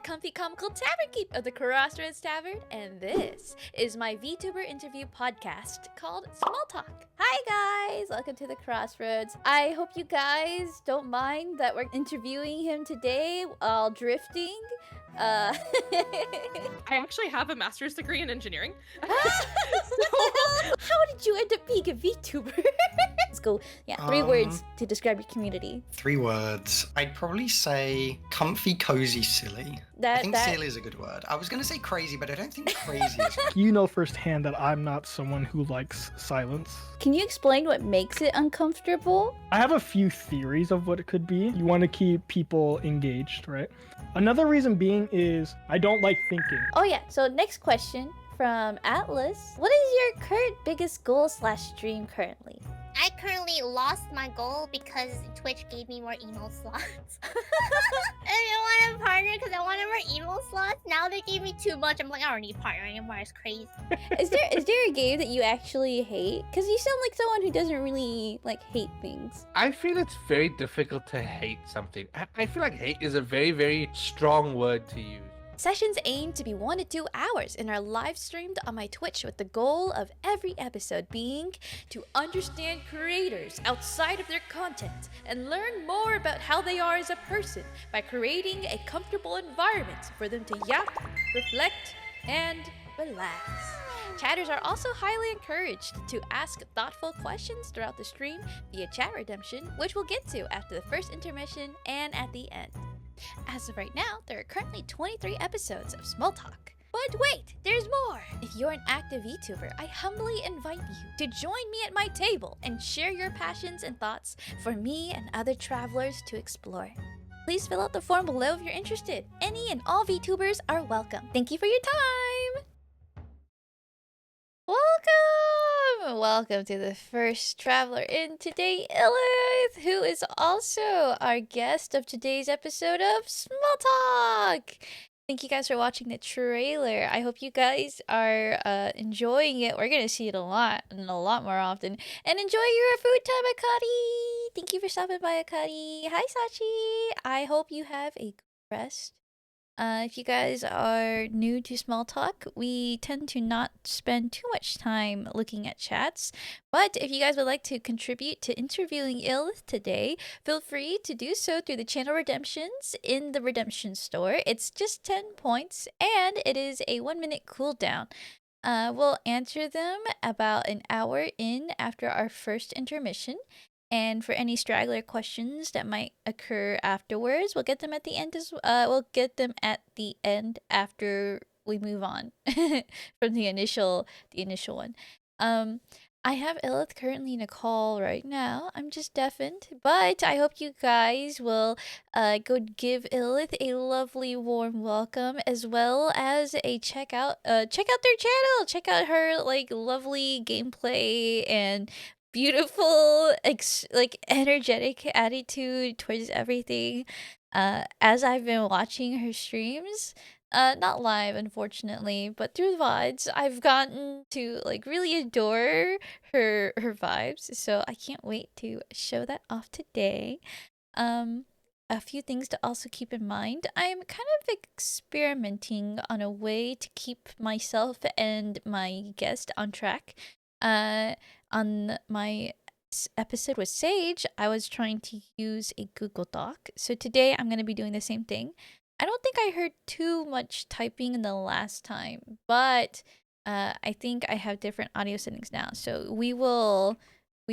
comfy comical tavern keep of the Crossroads Tavern, and this is my VTuber interview podcast called SmolTalk. Hi guys, welcome to the Crossroads. I hope you guys don't mind that we're interviewing him today while drifting. I actually have a master's degree in engineering. How did you end up being a VTuber? Let's go. Yeah, 3 words to describe your community. 3 words. I'd probably say comfy, cozy, silly. I think silly is a good word. I was going to say crazy, but I don't think crazy is good. You know firsthand that I'm not someone who likes silence. Can you explain what makes it uncomfortable? I have a few theories of what it could be. You want to keep people engaged, right? Another reason being is I don't like thinking. Oh yeah, so next question from Atlas. What is your current biggest goal / dream currently? I currently lost my goal because Twitch gave me more emo slots. I didn't want a partner because I wanted more emo slots. Now they gave me too much. I'm like, I don't need a partner anymore. It's crazy. Is there a game that you actually hate? Because you sound like someone who doesn't really hate things. I feel it's very difficult to hate something. I feel like hate is a very, very strong word to use. Sessions aim to be 1 to 2 hours and are live streamed on my Twitch with the goal of every episode being to understand creators outside of their content and learn more about how they are as a person by creating a comfortable environment for them to yap, reflect, and relax. Chatters are also highly encouraged to ask thoughtful questions throughout the stream via chat redemption, which we'll get to after the first intermission and at the end. As of right now, there are currently 23 episodes of SmolTalk. But wait, there's more! If you're an active VTuber, I humbly invite you to join me at my table and share your passions and thoughts for me and other travelers to explore. Please fill out the form below if you're interested. Any and all VTubers are welcome. Thank you for your time! Welcome to the first traveler in today, Illith, who is also our guest of today's episode of SmolTalk. Thank you guys for watching the trailer. I hope you guys are enjoying it. We're gonna see it a lot and a lot more often. And enjoy your food time, Akari. Thank you for stopping by, Akari. Hi, Sachi. I hope you have a good rest. If you guys are new to SmolTalk, we tend to not spend too much time looking at chats. But if you guys would like to contribute to interviewing Illith today, feel free to do so through the channel redemptions in the redemption store. It's just 10 points and it is a 1-minute cooldown. We'll answer them about an hour in after our first intermission. And for any straggler questions that might occur afterwards, we'll get them at the end we'll get them at the end after we move on from the initial one. I have Illith currently in a call right now. I'm just deafened, but I hope you guys will go give Illith a lovely warm welcome, as well as a check out their channel. Check out her lovely gameplay and beautiful energetic attitude towards everything. As I've been watching her streams, not live unfortunately, but through VODs, I've gotten to really adore her vibes, so I can't wait to show that off today. A few things to also keep in mind. I'm kind of experimenting on a way to keep myself and my guest on track. On my episode with Sage, I was trying to use a Google Doc. So today I'm going to be doing the same thing. I don't think I heard too much typing in the last time, but I think I have different audio settings now. So we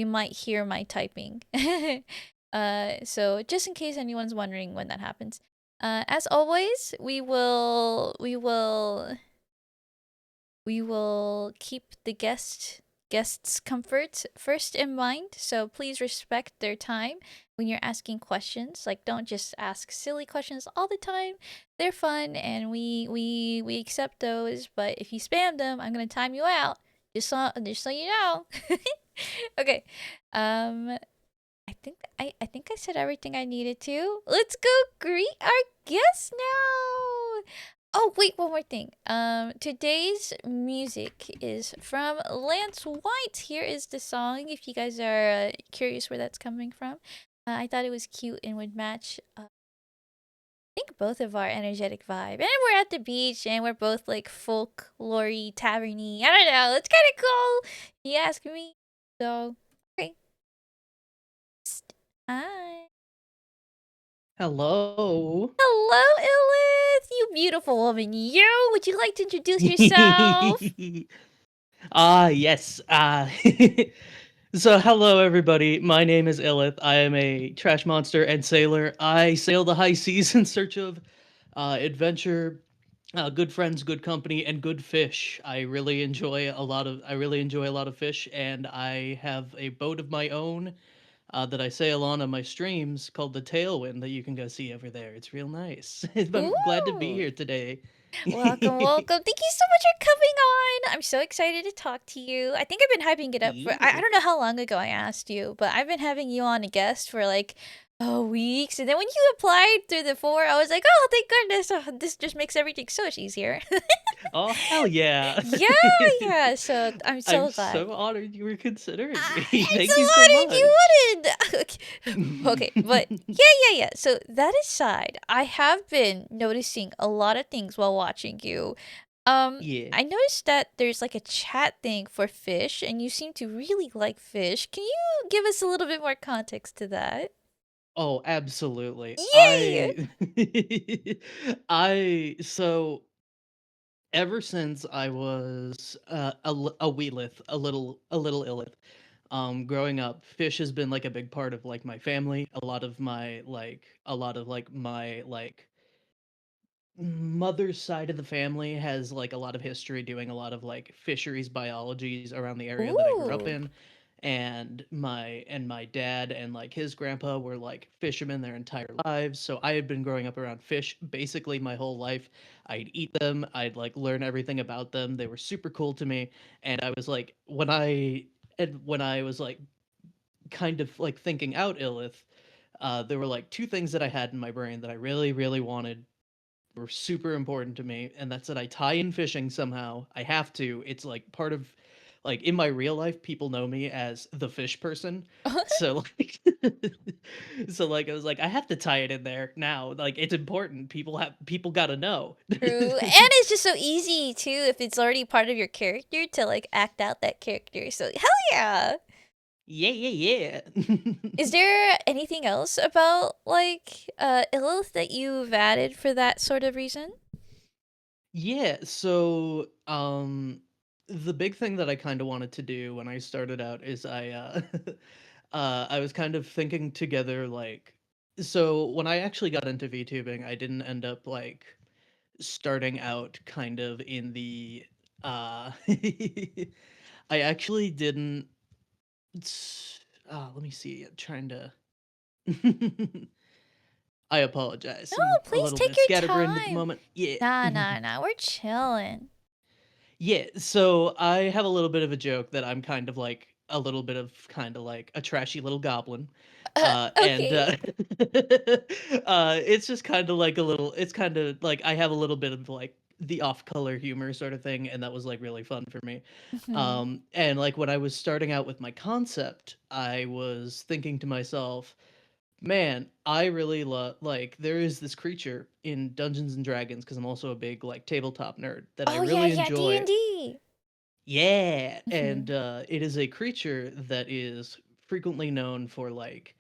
might hear my typing. So just in case anyone's wondering when that happens. As always, we will keep the guests' comfort first in mind, so please respect their time when you're asking questions. Don't just ask silly questions all the time. They're fun and we accept those, but if you spam them, I'm gonna time you out, just so you know. Okay, I think I said everything I needed to. Let's go greet our guests now. Oh, wait, one more thing. Today's music is from Lance White. Here is the song, if you guys are curious where that's coming from. I thought it was cute and would match. I think like both of our energetic vibe. And we're at the beach and we're both like folklory, taverny. I don't know. It's kind of cool. You ask me. So, okay. Hi. Hello. Hello, Illith. You beautiful woman. You. Would you like to introduce yourself? Yes. So hello everybody. My name is Illith. I am a trash monster and sailor. I sail the high seas in search of adventure, good friends, good company, and good fish. I really enjoy a lot of fish, and I have a boat of my own that I sail on my streams called the Tailwind that you can go see over there. It's real nice. I'm glad to be Ooh. here today. Welcome, welcome. Thank you so much for coming on. I'm so excited to talk to you. I think I've been hyping it up for, I Yeah. don't know how long ago I asked you, but I've been having you on a guest for like weeks. And then when you applied through the forum, I was like, oh, thank goodness. Oh, this just makes everything so much easier. Oh hell yeah! Yeah. So I'm I'm so glad. so honored you were considering me. I'm so Thank you so honored you much. wouldn't. Okay, but yeah. So that aside, I have been noticing a lot of things while watching you. Yeah. I noticed that there's like a chat thing for fish, and you seem to really like fish. Can you give us a little bit more context to that? Oh, absolutely. Yay! So ever since I was a weelith, a little illith, growing up, fish has been like a big part of like my family. A lot of my mother's side of the family has like a lot of history doing a lot of like fisheries biologies around the area that I grew up Ooh. in, and my dad and like his grandpa were like fishermen their entire lives, so I had been growing up around fish basically my whole life. I'd eat them, I'd like learn everything about them. They were super cool to me, and I was like when I was like kind of like thinking out Illith, there were like two things that I had in my brain that I really really wanted, were super important to me, and that's that I tie in fishing somehow. I have to. It's like part of, like, in my real life, people know me as the fish person. So like so like I was like, I have to tie it in there now. Like it's important. People gotta know. True. And it's just so easy too if it's already part of your character to like act out that character. So hell yeah. Yeah. Is there anything else about like Illith that you've added for that sort of reason? Yeah, so the big thing that I kind of wanted to do when I started out is I was kind of thinking together like, so when I actually got into VTubing, I didn't end up like starting out kind of in the I actually didn't let me see. I'm trying to I apologize. No, I'm a please little take bit your scatterbrained at the time. moment. Yeah. Nah. We're chilling. Yeah, so I have a little bit of a joke that I'm kind of like a little bit of kind of like a trashy little goblin. And Okay. it's just kind of like it's kind of like I have a little bit of like the off-color humor sort of thing, and that was like really fun for me. Mhm. And like when I was starting out with my concept, I was thinking to myself, man, I really love like there is this creature in Dungeons and Dragons, because I'm also a big like tabletop nerd, that I Oh really yeah, enjoy. D&D. Yeah, and Mhm. it is a creature that is frequently known for like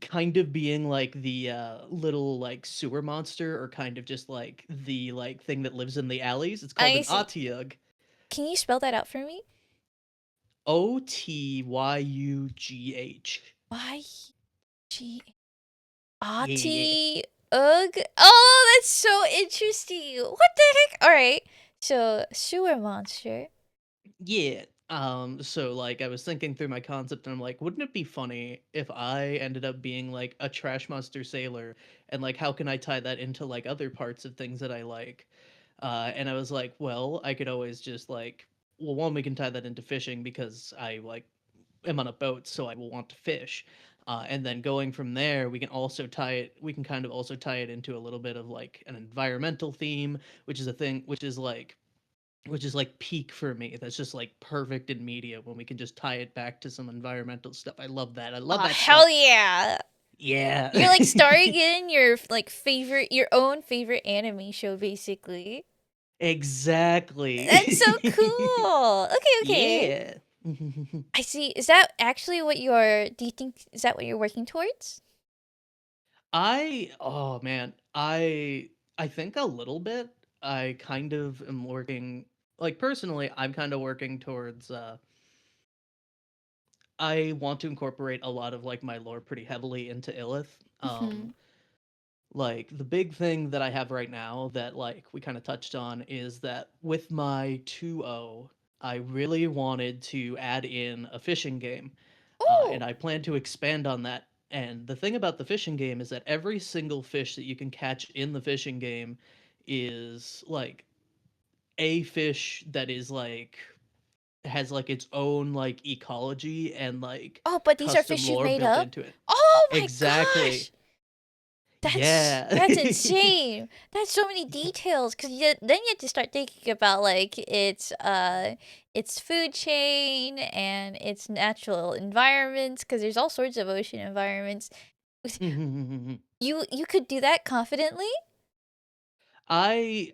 kind of being like the little like sewer monster, or kind of just like the like thing that lives in the alleys. It's called I an see. Otyugh. Can you spell that out for me? Otyugh. Y G Yeah. Ati Ugh. Oh, that's so interesting. What the heck? All right. So, sewer monster. Yeah. So like I was thinking through my concept, and I'm like, wouldn't it be funny if I ended up being like a trash monster sailor, and like how can I tie that into like other parts of things that I like? And I was like, well, I could always just like, well, one, we can tie that into fishing because I like am on a boat, so I will want to fish. And then going from there, we can kind of also tie it into a little bit of like an environmental theme, which is a thing, which is like peak for me. That's just like perfect in media when we can just tie it back to some environmental stuff. I love that. I love Oh, that hell stuff. yeah. Yeah. You're like starring in your your own favorite anime show, basically. That's so Exactly. cool. Okay, okay. Yeah. I see. Is that actually what you're? Do you think is that what you're working towards? Oh man, I think a little bit. I kind of am working, like, personally, I'm kind of working towards I want to incorporate a lot of like my lore pretty heavily into Illith. Mm-hmm. Like the big thing that I have right now that like we kind of touched on is that with my 2.0, I really wanted to add in a fishing game. And Oh, I plan to expand on that. And the thing about the fishing game is that every single fish that you can catch in the fishing game is like a fish that is like has like its own like ecology and like oh, but these are custom fish you've lore made built up. into it. Oh my Exactly. gosh, Yeah. that's insane. That's so many details. Cause then you have to start thinking about like its food chain and its natural environments. Cause there's all sorts of ocean environments. You could do that confidently. I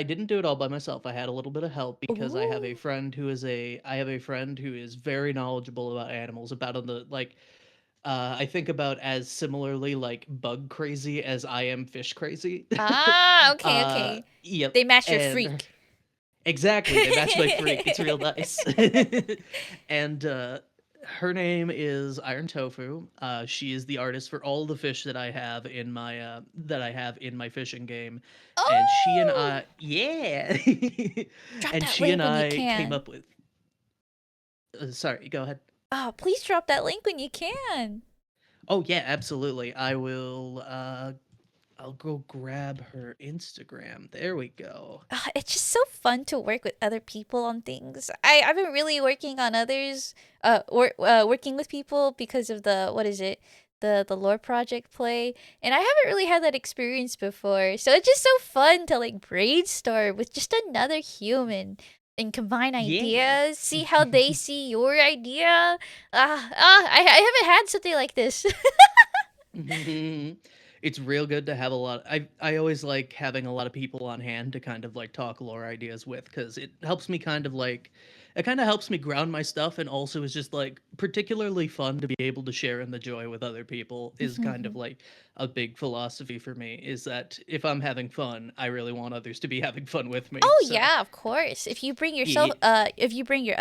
didn't do it all by myself. I had a little bit of help because Ooh. I have a friend who is very knowledgeable about animals, about on the like I think about as similarly like bug crazy as I am fish crazy. Ah, okay, okay. Yep. They match your And freak. exactly, they match my freak. It's real nice. And her name is Iron Tofu. She is the artist for all the fish that I have in my fishing game. And she and Oh! I, yeah, Drop and that she and link when you I came can. up with. Sorry, go ahead. Oh, please drop that link when you can. Oh yeah, absolutely. I will. I'll go grab her Instagram. There we go. It's just so fun to work with other people on things. I've been really working on others, working with people because of the what is it, the lore project play, and I haven't really had that experience before. So it's just so fun to like brainstorm with just another human and combine Yeah. ideas, see how they see your idea. I haven't had something like this. It's real good to have a lot. I always like having a lot of people on hand to kind of like talk lore ideas with because it helps me kind of like it kind of helps me ground my stuff and also is just like particularly fun to be able to share in the joy with other people is kind of like a big philosophy for me is that if I'm having fun, I really want others to be having fun with me. Oh So, yeah, of course. If you bring yourself, yeah, if you bring your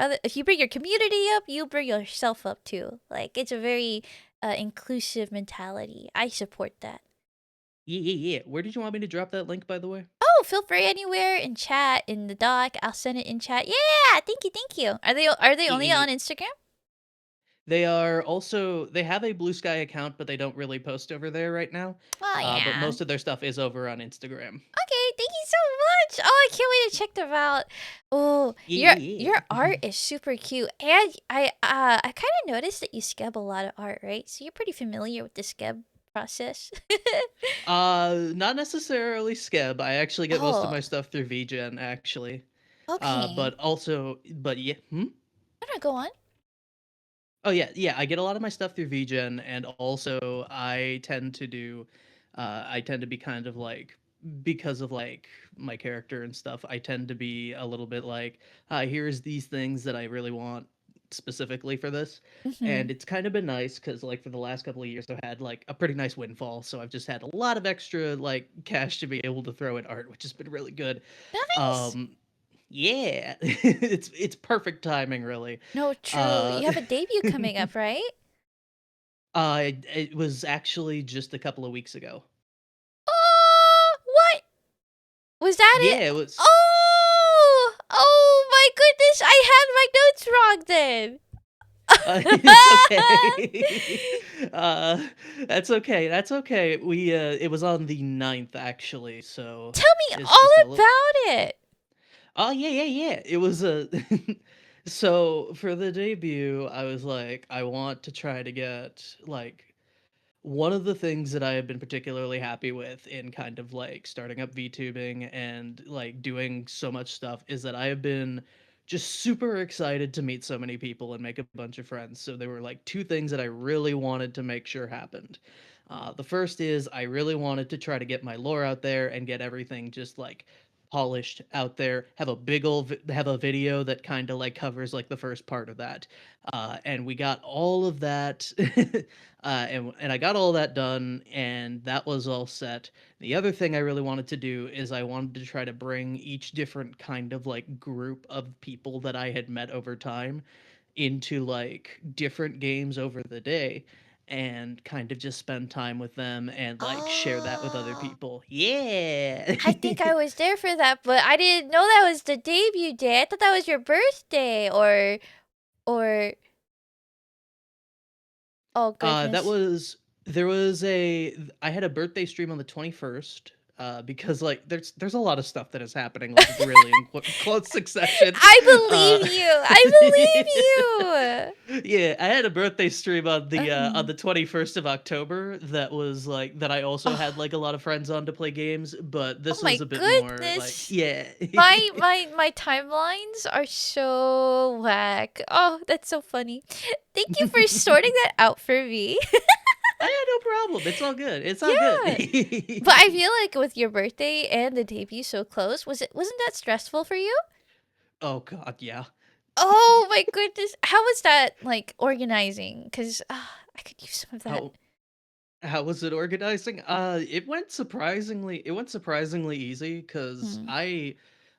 community up, you bring yourself up too. Like it's a very inclusive mentality. I support that. yeah. Where did you want me to drop that link, by the way? Oh, feel free anywhere in chat in the doc. I'll send it in chat. Yeah, thank you, thank you. Are they only Yeah. on Instagram? They are also they have a Blue Sky account, but they don't really post over there right now. Oh But yeah. most of their stuff is over on Instagram. Okay, thank you so much. Oh, I can't wait to check them out. Oh, your Yeah. art is super cute, and I kind of noticed that you skeb a lot of art, right? So you're pretty familiar with the skeb process. Not necessarily Skeb. I actually get most of Oh, my stuff through VGen actually. okay. But yeah. Hmm? No, no, go on. Oh yeah. I get a lot of my stuff through VGen, and also I tend to be kind of like because of like my character and stuff. I tend to be a little bit like, here's these things that I really want specifically for this, Mm-hmm. and it's kind of been nice because like for the last couple of years I've had like a pretty nice windfall, so I've just had a lot of extra like cash to be able to throw at art, which has been really good. Nice. Um, yeah, it's perfect timing, really. No, true. Uh, You have a debut coming up, right? it was actually just a couple of weeks ago. Oh, what? Was that it? Yeah, it was. Oh, oh my goodness! I had my notes wrong then. It's okay. uh, that's okay. That's okay. It was on the 9th actually, so Tell me it's just a all little. about it. Oh yeah. It was a. So for the debut, I was like, I want to try to get like one of the things that I have been particularly happy with in kind of like starting up VTubing and like doing so much stuff is that I have been just super excited to meet so many people and make a bunch of friends. So there were like two things that I really wanted to make sure happened. The first is I really wanted to try to get my lore out there and get everything just like polished out there. Have a big old have a video that kind of like covers like the first part of that, and we got all of that, and I got all that done, and that was all set. The other thing I really wanted to do is I wanted to try to bring each different kind of like group of people that I had met over time into like different games over the day and kind of just spend time with them and like share that with other Oh, people. Yeah. I think I was there for that, but I didn't know that was the debut day. I thought that was your birthday, or oh That goodness. was there was a I had a birthday stream on the 21st because like there's a lot of stuff that is happening like really in close succession. I Uh believe you. I believe you. Yeah, I had a birthday stream on Um, the 21st of October that was like that I also had oh, like a lot of friends on to play games, but oh this was my a bit more like goodness. yeah. My timelines are so whack. Oh, that's so funny. Thank you for sorting that out for me. I had no problem. It's all good. It's all good. Yeah. But I feel like with your birthday and the debut so close, wasn't that stressful for you? Oh god, yeah. Oh my goodness. How was that like organizing? Cuz I could use some of that. How how was it organizing? It went surprisingly easy because Hmm. I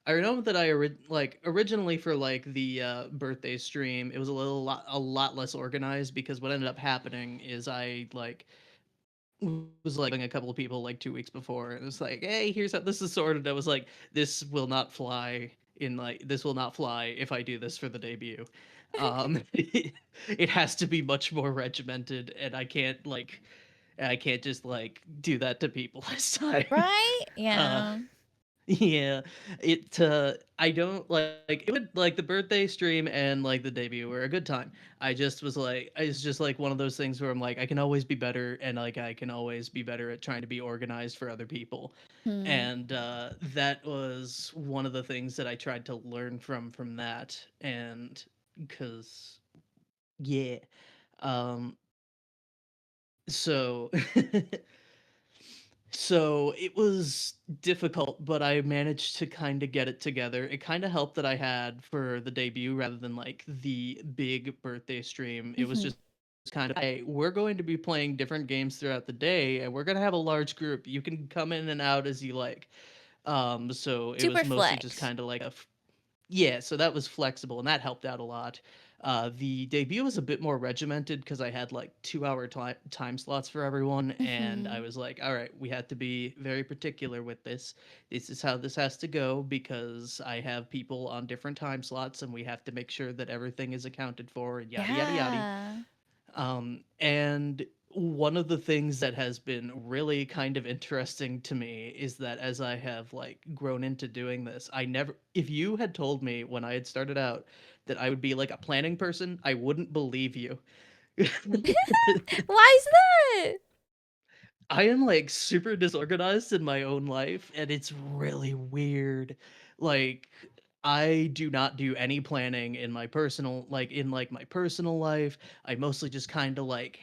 remember that like originally for like the birthday stream, it was a lot less organized because what ended up happening is I like was like having a couple of people like 2 weeks before and it was like, hey, here's how this is sorted. I was like, this will not fly if I do this for the debut. It has to be much more regimented and I can't just like do that to people this time. Right? Uh Yeah. yeah, I don't like it would like the birthday stream and like the debut were a good time. It's just like one of those things where I'm like I can always be better and like I can always be better at trying to be organized for other people. Hmm. And that was one of the things that I tried to learn from that and cuz yeah. Um so So it was difficult, but I managed to kind of get it together. It kind of helped that I had for the debut rather than like the big birthday stream. It was Mhm. just kind of, hey, we're going to be playing different games throughout the day and we're going to have a large group. You can come in and out as you like. So it was Super mostly just flex. kind of like yeah, so that was flexible and that helped out a lot. The debut was a bit more regimented because I had like 2 hour time slots for everyone, and I Mhm. was like, all right, we have to be very particular with this. This is how this has to go because I have people on different time slots, and we have to make sure that everything is accounted for, and yada yada yada. Yeah. And one of the things that has been really kind of interesting to me is that as I have like grown into doing this, if you had told me when I had started out that I would be like a planning person, I wouldn't believe you. Why is that? I am like super disorganized in my own life and it's really weird. Like I do not do any planning in my personal life. I mostly just kind of like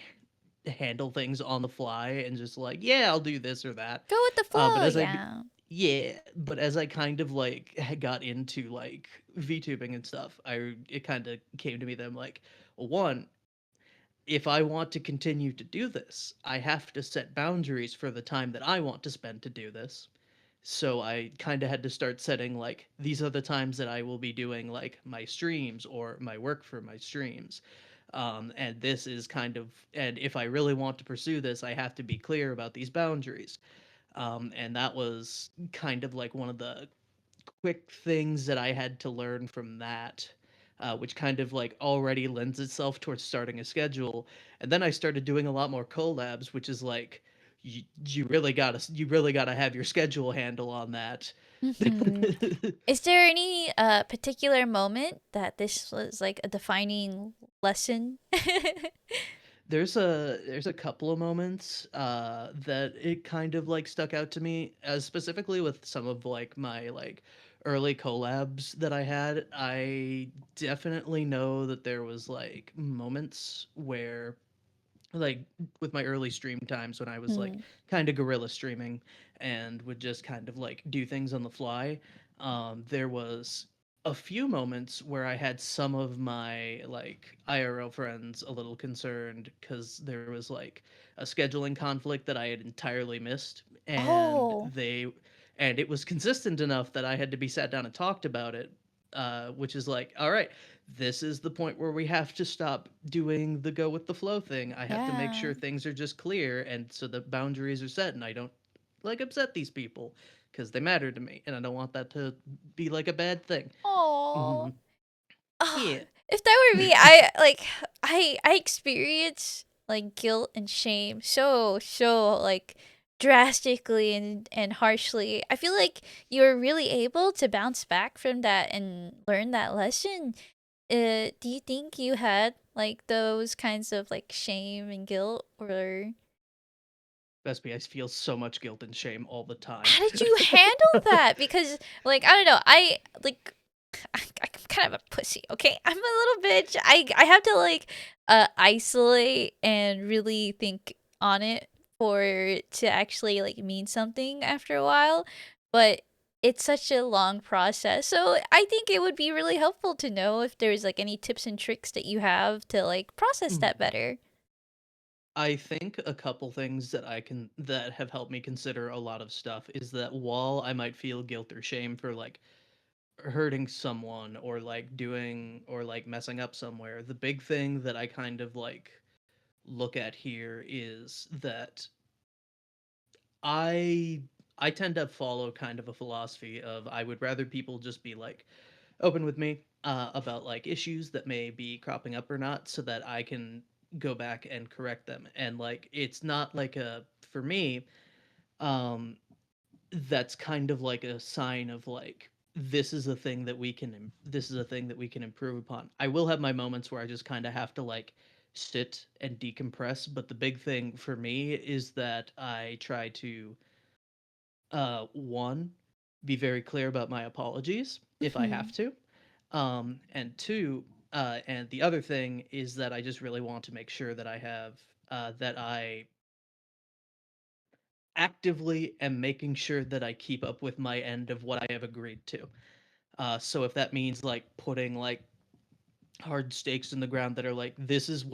handle things on the fly and just like, yeah, I'll do this or that. Go with the But flow, as yeah. yeah, but as I kind of like got into like VTubing and stuff, I it kind of came to me that I'm like, well, one, if I want to continue to do this, I have to set boundaries for the time that I want to spend to do this. So I kind of had to start setting like these are the times that I will be doing like my streams or my work for my streams. And this is kind of and if I really want to pursue this, I have to be clear about these boundaries. And that was kind of like one of the quick things that I had to learn from that, which kind of like already lends itself towards starting a schedule. And then I started doing a lot more collabs, which is like you really gotta have your schedule handle on that. Mhm. Is there any particular moment that this was like a defining lesson? There's a couple of moments that it kind of like stuck out to me, specifically with some of like my like early collabs that I had. I definitely know that there was like moments where like with my early stream times when I was like Hmm. kind of guerrilla streaming and would just kind of like do things on the fly. There was a few moments where I had some of my like IRL friends a little concerned because there was like a scheduling conflict that I had entirely missed, Oh, and it was consistent enough that I had to be sat down and talked about it. Which is like, all right, this is the point where we have to stop doing the go with the flow thing. I have to make yeah. sure things are just clear and so the boundaries are set and I don't like upset these people because they matter to me and I don't want that to be like a bad thing. Oh. Hmm. Ah, Yeah. if that were me, I like I experience like guilt and shame so like drastically and harshly. I feel like you're really able to bounce back from that and learn that lesson. Do you think you had like those kinds of like shame and guilt, or Best be, I feel so much guilt and shame all the time. how did you handle that? Because like I don't know, I like I'm kind of a pussy, okay? I'm a little bitch. I have to like isolate and really think on it for it to actually like mean something after a while. But it's such a long process. So I think it would be really helpful to know if there's like any tips and tricks that you have to like process Mhm. that better. I think a couple things that have helped me consider a lot of stuff is that while I might feel guilt or shame for like hurting someone or like doing or like messing up somewhere, the big thing that I kind of like look at here is that I I tend to follow kind of a philosophy of I would rather people just be like open with me about like issues that may be cropping up or not so that I can go back and correct them. And like it's not like a for me um that's kind of like a sign of like this is a thing that we can improve upon. I will have my moments where I just kind of have to like sit and decompress, but the big thing for me is that I try to one, be very clear about my apologies if I Mhm. have to. And two, and the other thing is that I just really want to make sure that that I actively am making sure that I keep up with my end of what I have agreed to. So if that means like putting like hard stakes in the ground that are like, this is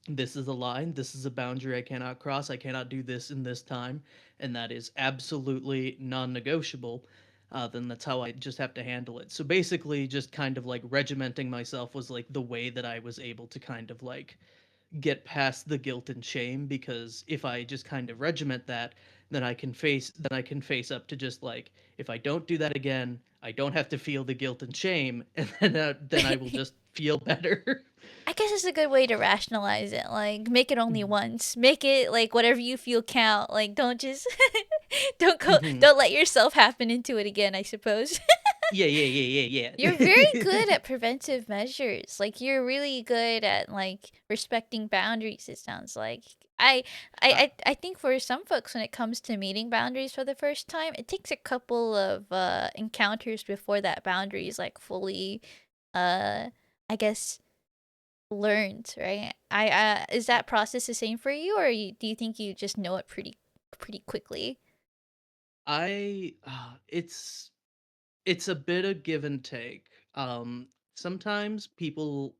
this is a line, this is a boundary I cannot cross, I cannot do this in this time, and that is absolutely non-negotiable, then that's how I just have to handle it. So basically just kind of like regimenting myself was like the way that I was able to kind of like get past the guilt and shame, because if I just kind of regiment that, then I can face up to just like, if I don't do that again, I don't have to feel the guilt and shame, and then I will just feel better. I guess it's a good way to rationalize it. Like, make it only Mhm. once. Make it like whatever you feel count. Like, don't just Mhm. don't let yourself happen into it again, I suppose. Yeah, yeah, yeah, yeah, You're very yeah. good at preventive measures. Like, you're really good at like respecting boundaries, it sounds like. I uh, I think for some folks when it comes to meeting boundaries for the first time, it takes a couple of encounters before that boundary is like fully uh I guess learned, right? I is that process the same for you, or do you think you just know it pretty quickly? it's a bit of give and take. Sometimes people,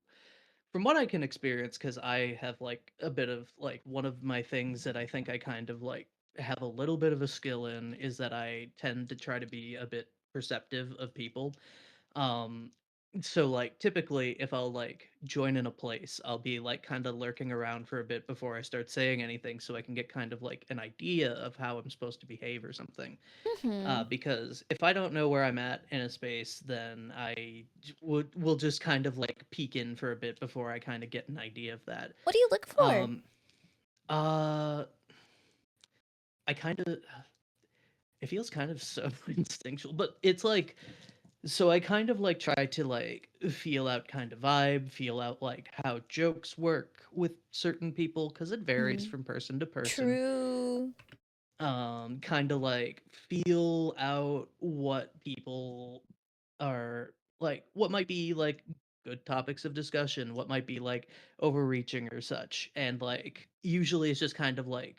from what I can experience, because I have like a bit of like one of my things that I think I kind of like have a little bit of a skill in is that I tend to try to be a bit perceptive of people. Um, so like typically if I'll like join in a place, I'll be like kind of lurking around for a bit before I start saying anything so I can get kind of like an idea of how I'm supposed to behave or something. Mhm. Because if I don't know where I'm at in a space, then will just kind of like peek in for a bit before I kind of get an idea of that. What do you look for? Um, uh, I kind of it feels kind of so instinctual, but it's like so I kind of like try to like feel out kind of vibe, feel out like how jokes work with certain people because it varies Mm. from person to person. True. Kind of like feel out what people are like, what might be like good topics of discussion, what might be like overreaching or such. And like usually it's just kind of like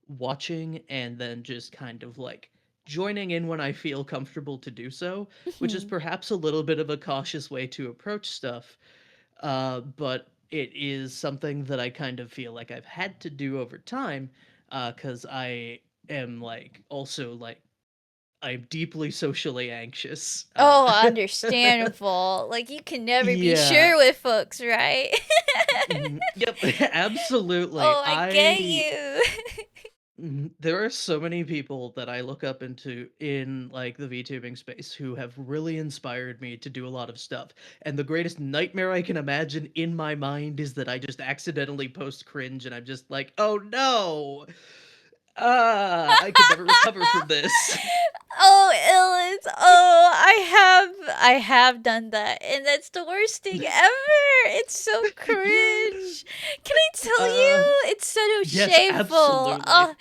watching and then just kind of like joining in when I feel comfortable to do so, which is Mhm. perhaps a little bit of a cautious way to approach stuff. But it is something that I kind of feel like I've had to do over time, because I am like also like I'm deeply socially anxious. Oh, understandable. Like you can never be Yeah. sure with folks, right? Yep, absolutely. Oh, I get you. There are so many people that I look up into in like the VTubing space who have really inspired me to do a lot of stuff. And the greatest nightmare I can imagine in my mind is that I just accidentally post cringe and I'm just like, oh no. I could never recover from this. Oh, Illis. Oh, I have done that, and that's the worst thing ever. It's so cringe. Can I tell Uh you? It's so yes, shameful. absolutely.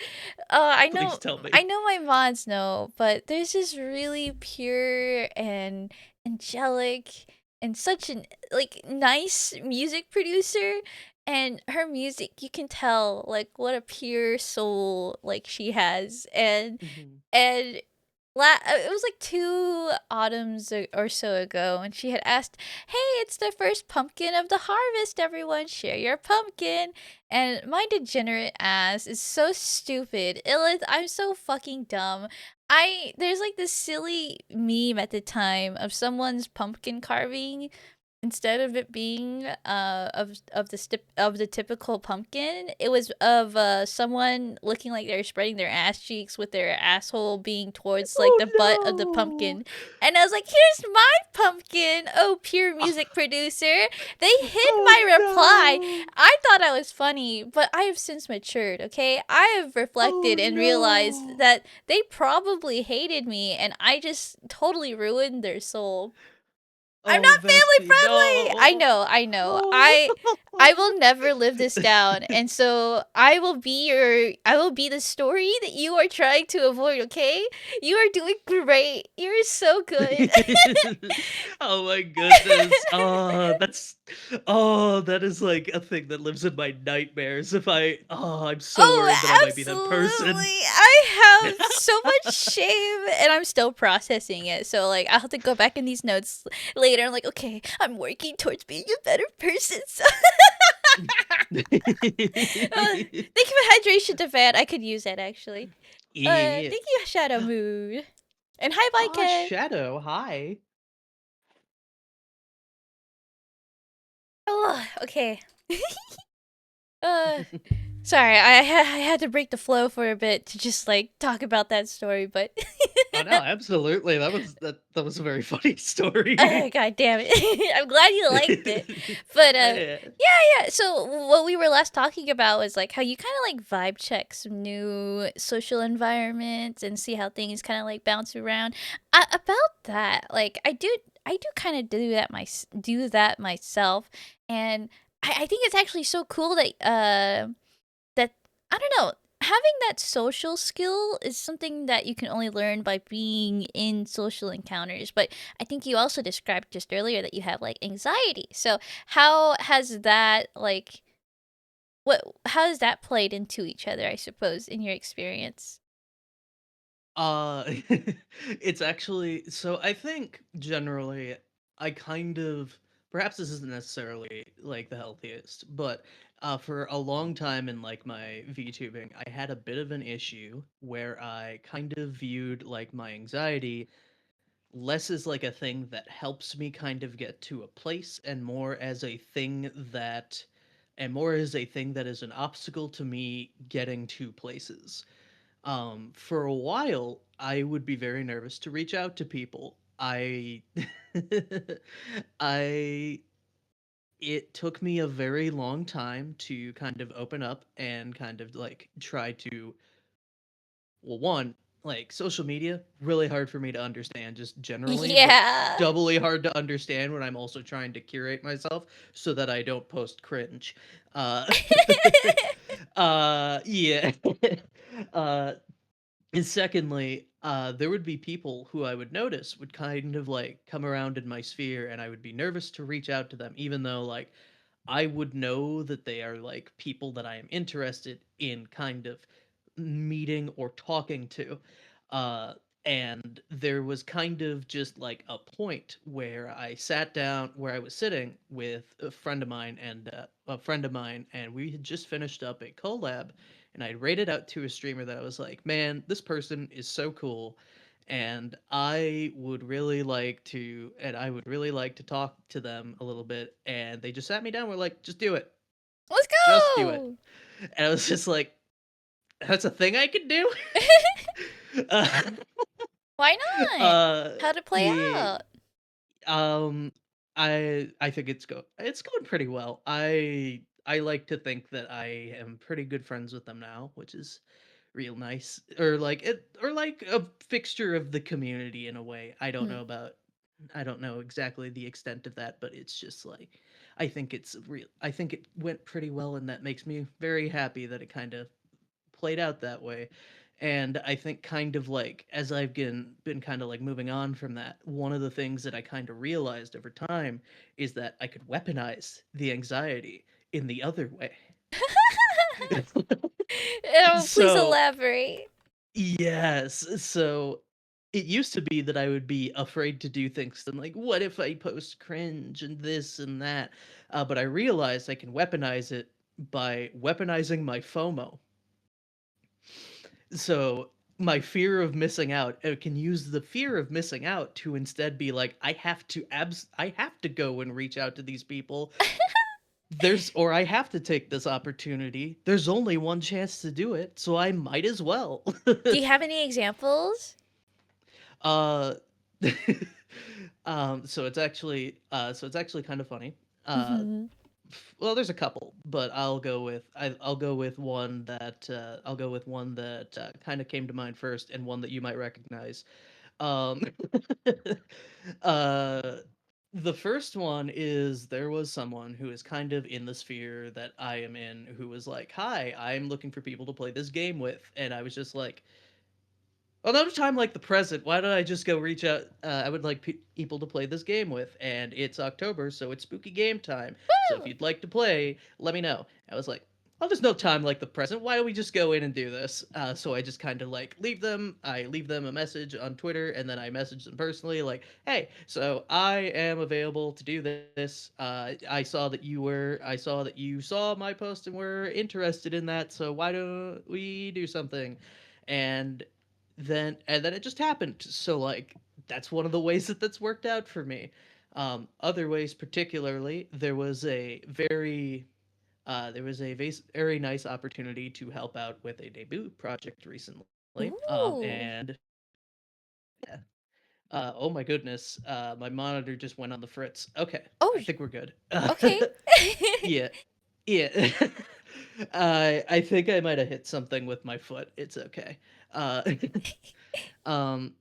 I Please know. tell me. I know my mods know, but there's this really pure and angelic and such an like nice music producer, and her music you can tell like what a pure soul like she has, Mhm. and it was like 2 autumns or so ago, and she had asked, "Hey, it's the first pumpkin of the harvest. Everyone, share your pumpkin." And my degenerate ass is so stupid. Illith, I'm so fucking dumb. There's like this silly meme at the time of someone's pumpkin carving, instead of it being of the typical pumpkin, it was of someone looking like they're spreading their ass cheeks with their asshole being towards like the butt of the Oh pumpkin. And I was like, "Here's my pumpkin, oh pure no. music producer." They hid Oh my reply. no. I thought I was funny, but I have since matured, okay? I have Oh reflected and realized no. that they probably hated me and I just totally ruined their soul. I'm Oh, not family bestie, friendly. I no. know, I know. Oh. I will never live this down. And so I will be the story that you are trying to avoid, okay? You are doing great. You're so good. Oh my goodness. That is like a thing that lives in my nightmares. I'm so worried that I Oh, might be that person. absolutely. I have so much shame and I'm still processing it. So like I'll have to go back in these notes later. I'm like, okay, I'm working towards being a better person. So thank you for hydration to fan. I could use that actually. Yeah. Thank you, Shadow Mood. And hi, Bike. Shadow, hi. Oh, okay. uh, Sorry, I had to break the flow for a bit to just like talk about that story, but Oh no, absolutely. That was a very funny story. God damn it. I'm glad you liked it. But Yeah. yeah. So what we were last talking about was like how you kind of like vibe check some new social environments and see how things kind of like bounce around. About that, like I do kind of do that myself, and I think it's actually so cool that that I don't know. Having that social skill is something that you can only learn by being in social encounters. But I think you also described just earlier that you have like anxiety. So how has that like how has that played into each other, I suppose, in your experience? Uh, it's actually so I think generally I kind of perhaps this isn't necessarily like the healthiest, but for a long time in like my VTubing, I had a bit of an issue where I kind of viewed like my anxiety less as like a thing that helps me kind of get to a place and more as a thing that is an obstacle to me getting to places. For a while, I would be very nervous to reach out to people. I it took me a very long time to kind of open up and kind of like try to well, one, like social media, really hard for me to understand just generally, but Yeah. doubly hard to understand when I'm also trying to curate myself so that I don't post cringe. Uh, yeah. uh, And secondly, there would be people who I would notice would kind of like come around in my sphere, and I would be nervous to reach out to them, even though like I would know that they are like people that I am interested in kind of meeting or talking to. Uh, and there was kind of just like a point where I sat down, where I was sitting with a friend of mine, and we had just finished up a collab, and I'd rated out to a streamer that I was like, man, this person is so cool. And I would really like to talk to them a little bit. And they just sat me down. We're like, just do it. Let's Just do it. go. And I was just like, that's a thing I could do. uh, Why not? How'd it play yeah. out? Um, I think it's going pretty well. I like to think that I am pretty good friends with them now, which is real nice. Or like a fixture of the community in a way. Hmm. I don't know exactly the extent of that, but it's just like I think it went pretty well, and that makes me very happy that it kind of played out that way. And I think kind of like as been kind of like moving on from that, one of the things that I kind of realized over time is that I could weaponize the anxiety in the other way. Oh, please So, elaborate. yes. So it used to be that I would be afraid to do things and like, what if I post cringe and this and that? But I realized I can weaponize it by weaponizing my FOMO. So my fear of missing out, I can use the fear of missing out to instead be like, I have to go and reach out to these people. Or I have to take this opportunity. There's only one chance to do it, so I might as well. Do you have any examples? uh so it's actually kind of funny. Uh Mm-hmm. well, there's a couple, but I'll go with one that kind of came to mind first, and one that you might recognize. Um, uh, the first one is there was someone who is kind of in the sphere that I am in who was like, "Hi, I'm looking for people to play this game with," and I was just like, another time like the present, why don't I just go reach out? I would like people to play this game with, and it's October, so it's spooky game time. So if Woo! you'd like to play, let me know. I was like, oh, there's no time like the present. Why don't we just go in and do this? So I just kind of like leave them. I leave them a message on Twitter, and then I message them personally, like, hey, so I am available to do this. I saw that you saw my post and were interested in that. So why don't we do something? And then it just happened. So like that's one of the ways that that's worked out for me. Other ways, particularly, there was a very nice opportunity to help out with a debut project recently. Ooh. And yeah, oh my goodness, my monitor just went on the fritz. Okay, Oh, I think we're good. okay. Yeah, yeah. I think I might have hit something with my foot. It's okay. Uh, um,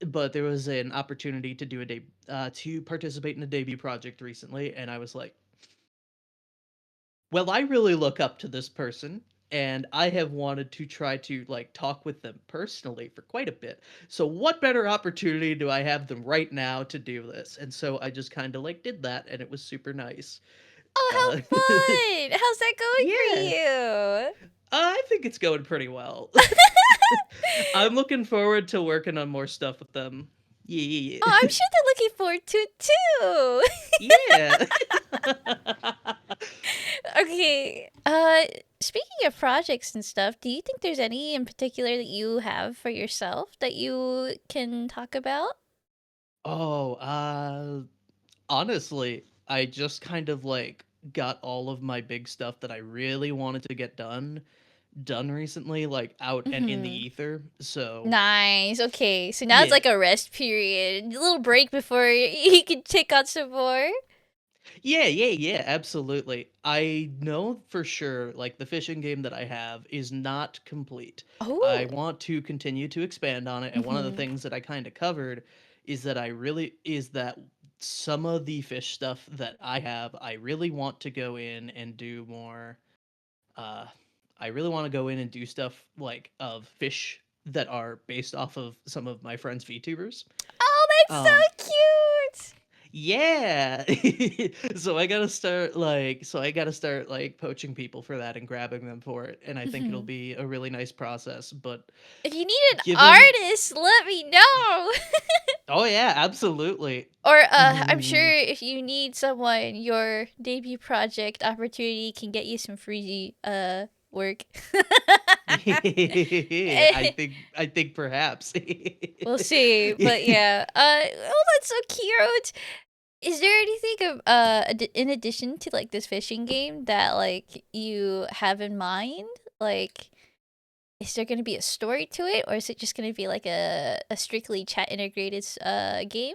but there was an opportunity to to participate in a debut project recently, and I was like, well, I really look up to this person, and I have wanted to try to like talk with them personally for quite a bit. So what better opportunity do I have them right now to do this? And so I just kind of like did that, and it was super nice. Oh, Uh, how fun! How's that going for yeah, you? I think it's going pretty well. I'm looking forward to working on more stuff with them. Yeah. Oh, I'm sure they're looking forward to it too. Yeah. Okay. Speaking of projects and stuff, do you think there's any in particular that you have for yourself that you can talk about? Oh, honestly, I just kind of like got all of my big stuff that I really wanted to get done recently, like out and in the Mm-hmm. ether. So, Nice. Okay, so now it's yeah. like a rest period, a little break before you can take on some more. Yeah, absolutely. I know for sure, like, the fishing game that I have is not complete. I Oh. want to continue to expand on it, and one of the Mm-hmm. things that I kind of covered is that some of the fish stuff that I have, I really want to go in and do more. Uh, I really want to go in and do stuff like of fish. that are based off of some of my friends' VTubers. Oh, that's Um, so cute. yeah. So I gotta start like poaching people for that and grabbing them for it, and I think it'll Mhm. be a really nice process. But If you need an given, artist, let me know. oh yeah, absolutely. Or I'm sure if you need someone, your debut project opportunity can get you some free work. I think perhaps. We'll see, but yeah. Oh, that's so cute. Is there anything in addition to like this fishing game that like you have in mind? Like, is there gonna be a story to it, or is it just gonna be like a strictly chat integrated game?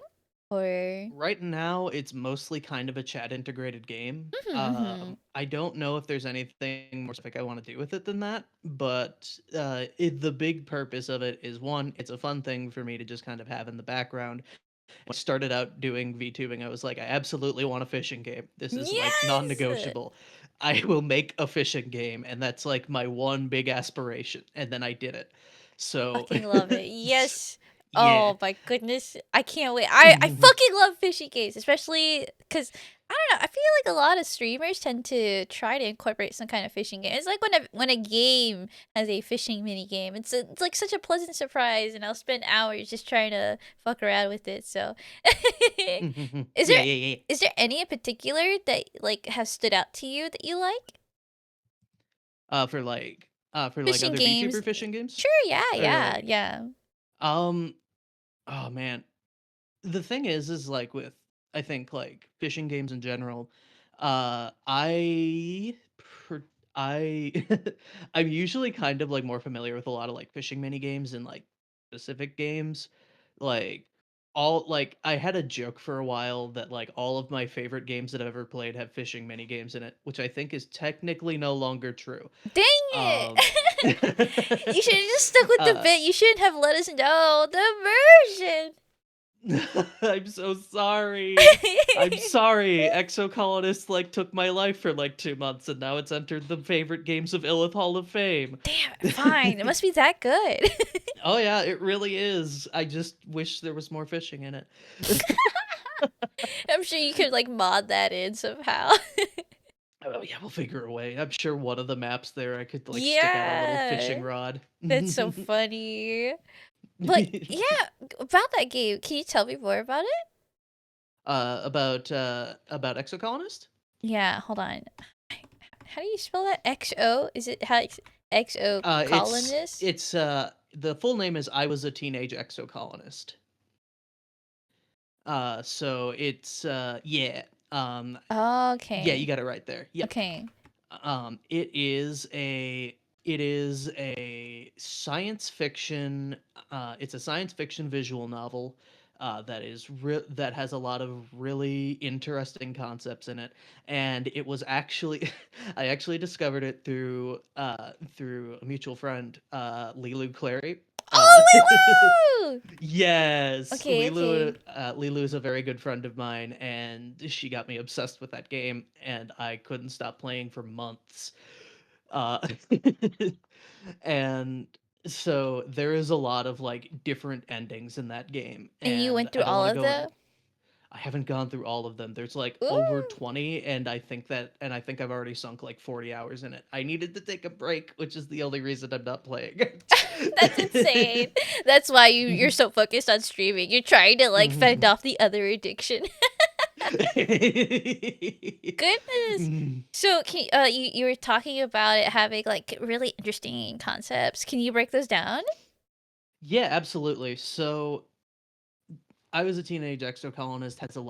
Or Right now, it's mostly kind of a chat integrated game. mhm. I don't know if there's anything more specific I want to do with it than that, but the big purpose of it is one, it's a fun thing for me to just kind of have in the background. When I started out doing VTubing, I was like, I absolutely want a fishing game. This is like Yes. non-negotiable. I will make a fishing game, and that's like my one big aspiration. And then I did it. So, Fucking love it. Yes. yeah. Oh my goodness. I can't wait. I fucking love fishing games, especially because I don't know. I feel like a lot of streamers tend to try to incorporate some kind of fishing game. It's like when a game has a fishing mini game. It's like such a pleasant surprise, and I'll spend hours just trying to fuck around with it. So, is Yeah, there yeah, yeah. is there any in particular that like has stood out to you that you like? For like Fishing other games. VTuber fishing games? Sure. Yeah. Or Yeah. like Yeah. um oh man. The thing is like with I think like fishing games in general, per- I I'm usually kind of like more familiar with a lot of like fishing mini games and like specific games. Like all like I had a joke for a while that like all of my favorite games that I've ever played have fishing mini games in it, which I think is technically no longer true. Dang Um it! You should have just stuck with the uh bit. You shouldn't have let us know the version. I'm so sorry. I'm sorry. Exocolonists like took my life for like 2 months, and now it's entered the favorite games of Illith Hall of Fame. Damn it, fine. It must be that good. Oh yeah, it really is. I just wish there was more fishing in it. I'm sure you could like mod that in somehow. Oh yeah, we'll figure a way. I'm sure one of the maps there I could like stick out a little Yeah. fishing rod. That's so funny. But yeah, about that game, can you tell me more about it? About Exocolonist? Yeah, hold on. How do you spell that? XO? Is it how XO It's colonist? it's the full name is I Was a Teenage Exocolonist. So it's yeah, you Okay. got it right there. Yep. Okay. It is a science fiction. It's a science fiction visual novel. That has a lot of really interesting concepts in it, and it was actually I actually discovered it through a mutual friend, Lilu Clary. Uh, Oh, Lulu! Yes, Okay, okay. Lilu is a very good friend of mine, and she got me obsessed with that game, and I couldn't stop playing for months. Uh, and so there is a lot of like different endings in that game, And you and went I through don't all want to of go in. them? I haven't gone through all of them. There's like over Ooh, 20, and I think I've already sunk like 40 hours in it. I needed to take a break, which is the only reason I'm not playing that's insane. it. That's why you're so focused on streaming. You're trying to like fend off the other addiction. Goodness. So can you were talking about it having like really interesting concepts. Can you break those down? Yeah, absolutely. So I Was a Teenage Exocolonist has a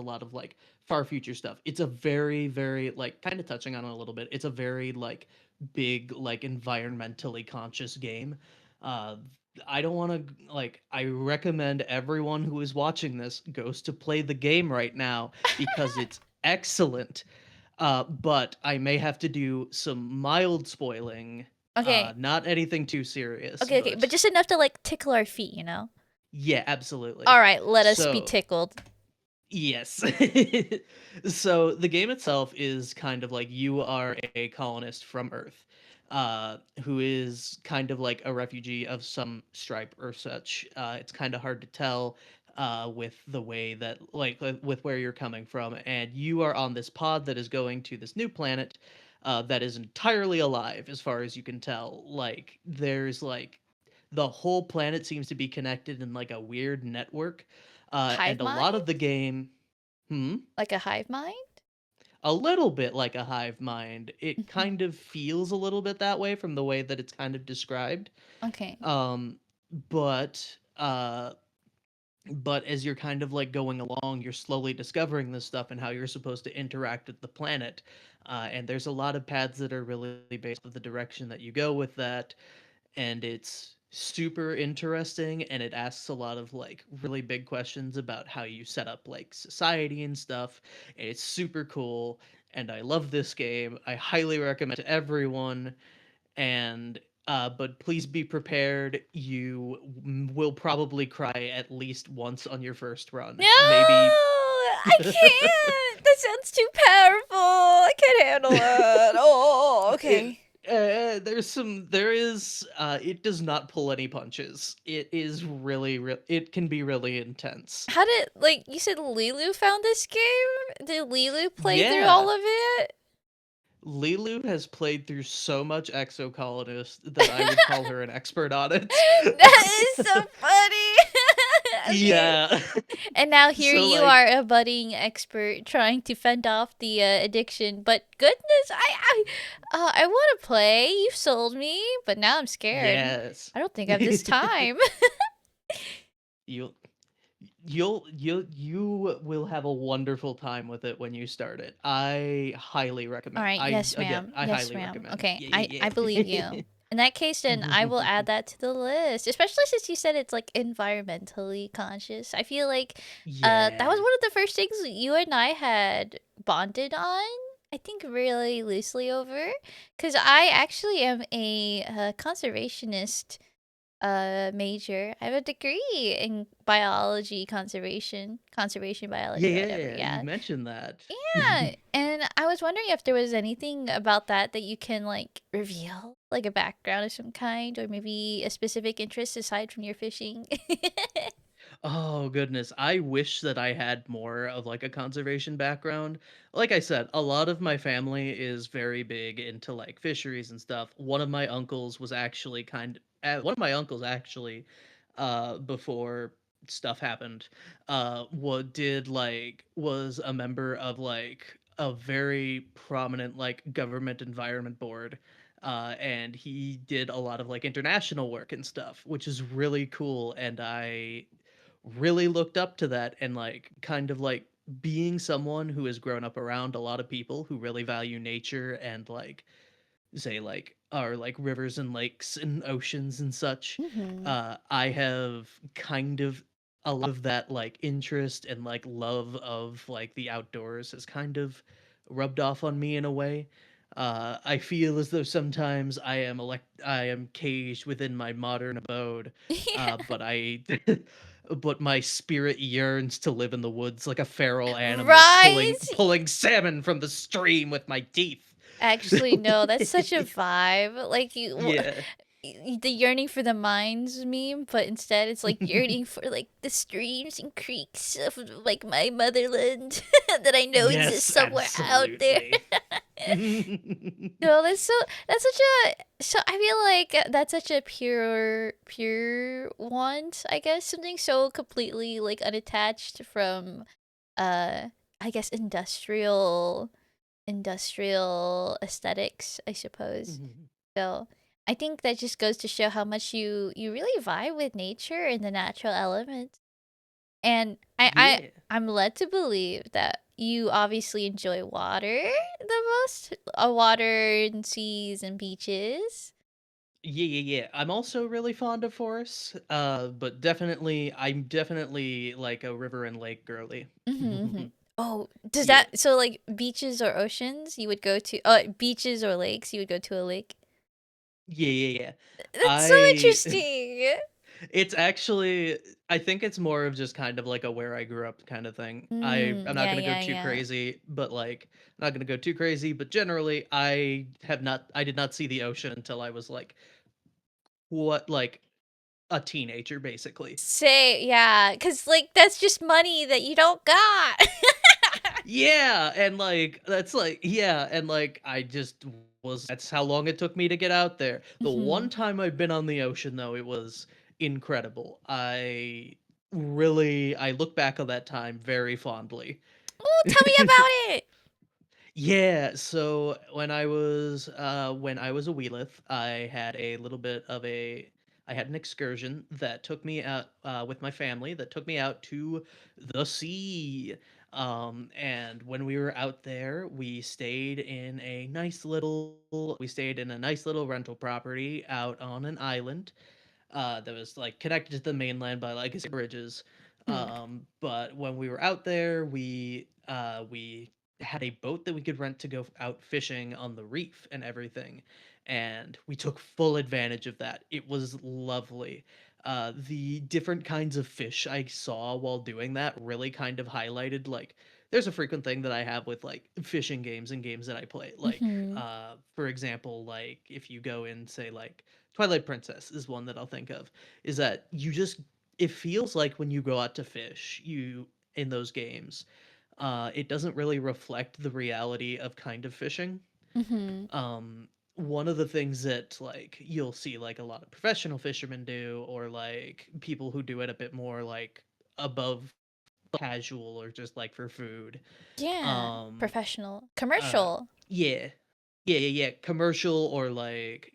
lot of like far future stuff. It's a very, very like kind of touching on it a little bit. It's a very like big, like environmentally conscious game. Uh I don't want to like I recommend everyone who is watching this goes to play the game right now because it's excellent. But I may have to do some mild spoiling. Okay. Not anything too serious, Okay, okay. But but just enough to like tickle our feet, you know? yeah, absolutely. All right, let us be So, tickled. yes. So the game itself is kind of like you are a colonist from Earth. who is kind of like a refugee of some stripe or such. It's kind of hard to tell with the way that, with where you're coming from. And you are on this pod that is going to this new planet that is entirely alive, as far as you can tell. Like, there's like the whole planet seems to be connected in like a weird network. Hive And a lot of mind? the game. Hmm? Like a hive mind? A little bit like a hive mind. It Mhm. kind of feels a little bit that way from the way that it's kind of described. Okay. Um, but uh, but as you're kind of like going along, you're slowly discovering this stuff and how you're supposed to interact with the planet. And there's a lot of paths that are really based on the direction that you go with that, and it's super interesting, and it asks a lot of like really big questions about how you set up like society and stuff. And it's super cool, and I love this game. I highly recommend it to everyone. And but please be prepared, you will probably cry at least once on your first run, No, maybe. I can't. That sounds too powerful. I can't handle it. Oh, it okay. there is it does not pull any punches. It is it can be really intense. How did, like, you said Lilu found this game? Did Lilu play through Yeah, all of it? Lilu has played through so much Exocolonist that I would call her an expert on it. That is so funny. Okay. Yeah. And now here So you like, are, a budding expert trying to fend off the addiction. But goodness, I want to play. You sold me, but now I'm scared. yes. I don't think I have this time. You'll you will have a wonderful time with it when you start it. I highly recommend. All right, yes, ma'am. I Yes, highly ma'am. recommend. Okay, Yeah, I yeah, I believe you. In that case, then I will add that to the list. Especially since you said it's like environmentally conscious. I feel like that was Yeah. one of the first things you and I had bonded on. I think really loosely over, because I actually am a conservationist major. I have a degree in biology conservation Yeah, biology, whatever. yeah, you Yeah. mentioned that. Yeah, and I was wondering if there was anything about that that you can like reveal, like a background of some kind, or maybe a specific interest aside from your fishing. Oh goodness, I wish that I had more of like a conservation background. Like I said, a lot of my family is very big into like fisheries and stuff. One of my uncles actually before stuff happened what did like was a member of like a very prominent like government environment board. And he did a lot of like international work and stuff, which is really cool, and I really looked up to that. And like kind of like being someone who has grown up around a lot of people who really value nature and like say like our like rivers and lakes and oceans and such, Mm-hmm. I have kind of a lot of that like interest and like love of like the outdoors has kind of rubbed off on me in a way. I feel as though sometimes I am caged within my modern abode, Yeah. but I but my spirit yearns to live in the woods like a feral animal, Right? pulling salmon from the stream with my teeth. Actually, no, that's such a vibe. Like Yeah. the yearning for the mines meme, but instead it's like yearning for like the streams and creeks of like my motherland that I know exists Yes, somewhere out there. absolutely. No, that's such a so I feel like that's such a pure want, I guess, something so completely like unattached from uh I guess industrial aesthetics, I suppose. Mhm. So I think that just goes to show how much you really vibe with nature and the natural elements. And Yeah. I'm led to believe that you obviously enjoy water the most, water and seas and beaches. Yeah, yeah, yeah. I'm also really fond of forests, but I'm definitely like a river and lake girly. Mm-hmm. Oh, does Yeah. that so like beaches or oceans you would go to? Beaches or lakes you would go to a lake. Yeah, yeah, yeah. That's so I interesting. It's actually, I think it's more of just kind of like a where I grew up kind of thing. I'm not Yeah, gonna go yeah, too yeah. crazy, but like not gonna go too crazy, but generally I did not see the ocean until I was like a teenager basically. Say, yeah, because, like, that's just money that you don't got. Yeah, and like that's like yeah, and like I just was that's how long it took me to get out there. The one Mhm. time I've been on the ocean though, it was incredible. I look back on that time very fondly. Oh, tell me about it. Yeah, so when I was a weelith, I had a little bit of a I had an excursion that took me out with my family that took me out to the sea. And when we were out there, we stayed in a nice little rental property out on an island that was like connected to the mainland by like bridges. Hmm. But when we were out there, we had a boat that we could rent to go out fishing on the reef and everything, and we took full advantage of that. It was lovely. The different kinds of fish I saw while doing that really kind of highlighted like there's a frequent thing that I have with like fishing games and games that I play. Like, Mhm. for example, like if you go in, say, like Twilight Princess is one that I'll think of, is that it feels like when you go out to fish, you in those games, it doesn't really reflect the reality of kind of fishing. Mhm. One of the things that like you'll see like a lot of professional fishermen do, or like people who do it a bit more like above casual or just like for food. Yeah. Um, Professional. uh, Commercial. yeah, yeah. Commercial or like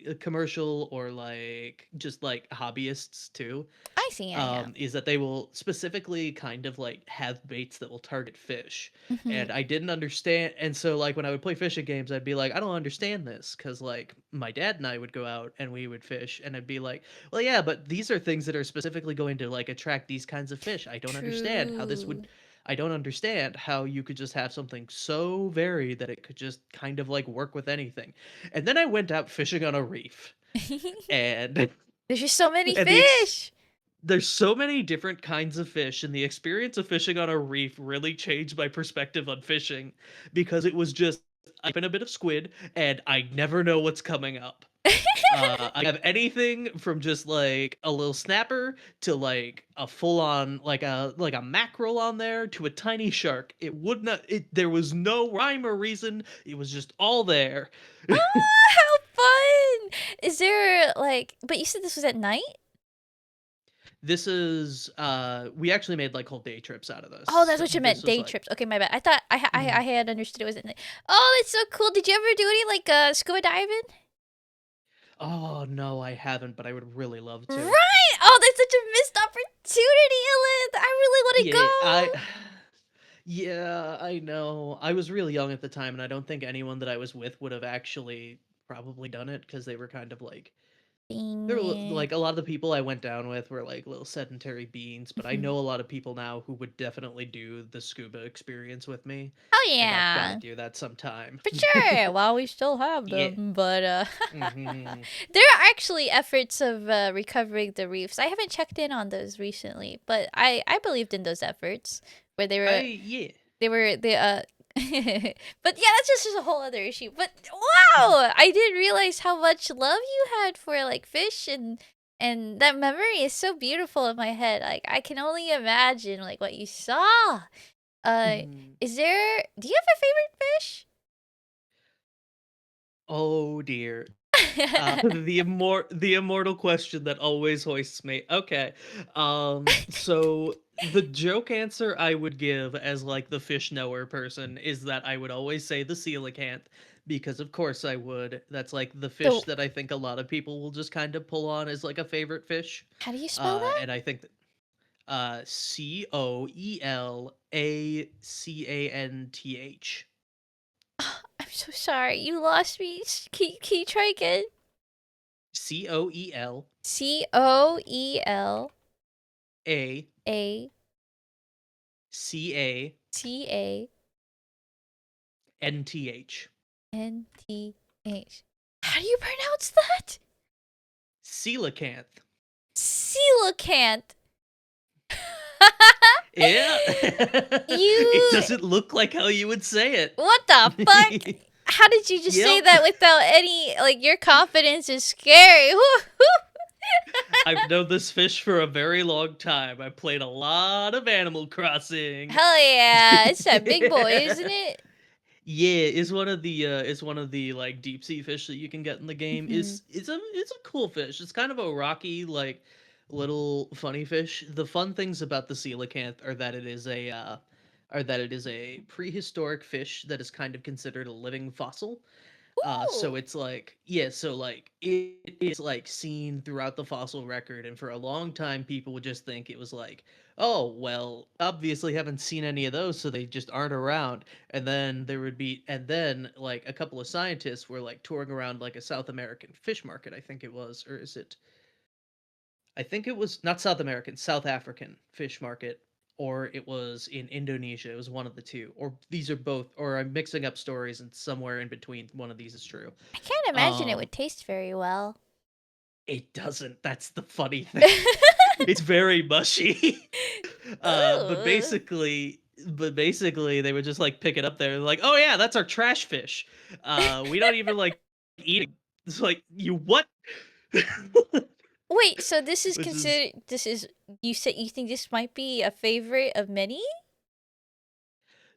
just like hobbyists too. I see, yeah, yeah. Is that they will specifically kind of like have baits that will target fish. Mhm. And I didn't understand. And so, like, when I would play fishing games, I'd be like, I don't understand this. Cause, like, my dad and I would go out and we would fish. And I'd be like, well, yeah, but these are things that are specifically going to, like, attract these kinds of fish. True. I don't understand how you could just have something so varied that it could just kind of like work with anything. And then I went out fishing on a reef. And There's just so many and fish. there's so many different kinds of fish, and the experience of fishing on a reef really changed my perspective on fishing because it was just I open a bit of squid and I never know what's coming up. I have anything from just like a little snapper to like a full on like a mackerel on there to a tiny shark. It would not it there was no rhyme or reason. It was just all there. Oh, how fun! Is there like? But you said this was at night. This is we actually made like whole day trips out of Oh, this. that's what you meant. This was Day like trips. Okay, my bad. I thought mhm. I had understood it was at night. Oh, that's so cool. Did you ever do any like scuba diving? Oh, no, I haven't, but I would really love to. Right. Oh, that's such a missed opportunity, Ellen. I really want to Yeah, I go. yeah, I know. I was really young at the time, and I don't think anyone that I was with would have actually probably done it because they were kind of like Dang there were it. like a lot of the people I went down with were like little sedentary beings, but I Mhm. know a lot of people now who would definitely do the scuba experience with me, Oh and I've got to yeah. do that sometime. For sure. While we still have Yeah. them, but Hmm. there are actually efforts of recovering the reefs. I haven't checked in on those recently, but I believed in those efforts where Yeah. they but yeah, that's just a whole other issue. But wow, I didn't realize how much love you had for like fish and that memory is so beautiful in my head. Like I can only imagine like what you saw. Uh Mhm. is there do you have a favorite Oh dear. fish? The immortal question that always hoists me. Okay. So the joke answer I would give as like the fish knower person is that I would always say the coelacanth because of course I would. That's like the fish So that I think a lot of people will just kind of pull on as like a favorite fish. how do you spell that? And I think that Coelacanth. I'm so sorry. You lost me. Can you try again? Coel Coel A A C T A Nth. A N T H. How do you pronounce that? Coelacanth. coelacanth. Yeah. It You. doesn't look like how you would say it. What the fuck? How did you just say Yep. that without any, like, your confidence is scary. I've known this fish for a very long time. I played a lot of Animal Crossing. Hell yeah. It's that big boy, isn't it? Yeah, is one of the like deep sea fish that you can get in the game. Mhm. It's a cool fish. It's kind of a rocky like little funny fish. The fun things about the coelacanth are that it is a prehistoric fish that is kind of considered a living fossil. So Ooh. it's like, yeah, so like it is like seen throughout the fossil record, and for a long time people would just think it was like, oh well, obviously haven't seen any of those, so they just aren't around. And then like a couple of scientists were like touring around like a South American fish market, I think it was, or is it? I think it was not South American, South African fish market, or it was in Indonesia. It was one of the two, or these are both, or I'm mixing up stories, and somewhere in between, one of these is true. I can't imagine it Um, would taste very well. it doesn't. That's the funny thing. It's very mushy. But Ooh. basically, they would just like pick it up there, like, oh yeah, that's our trash fish. We don't even like eat it. It's like you what? Wait, so this is Which is considered, this is, you said you think this might be a favorite of many?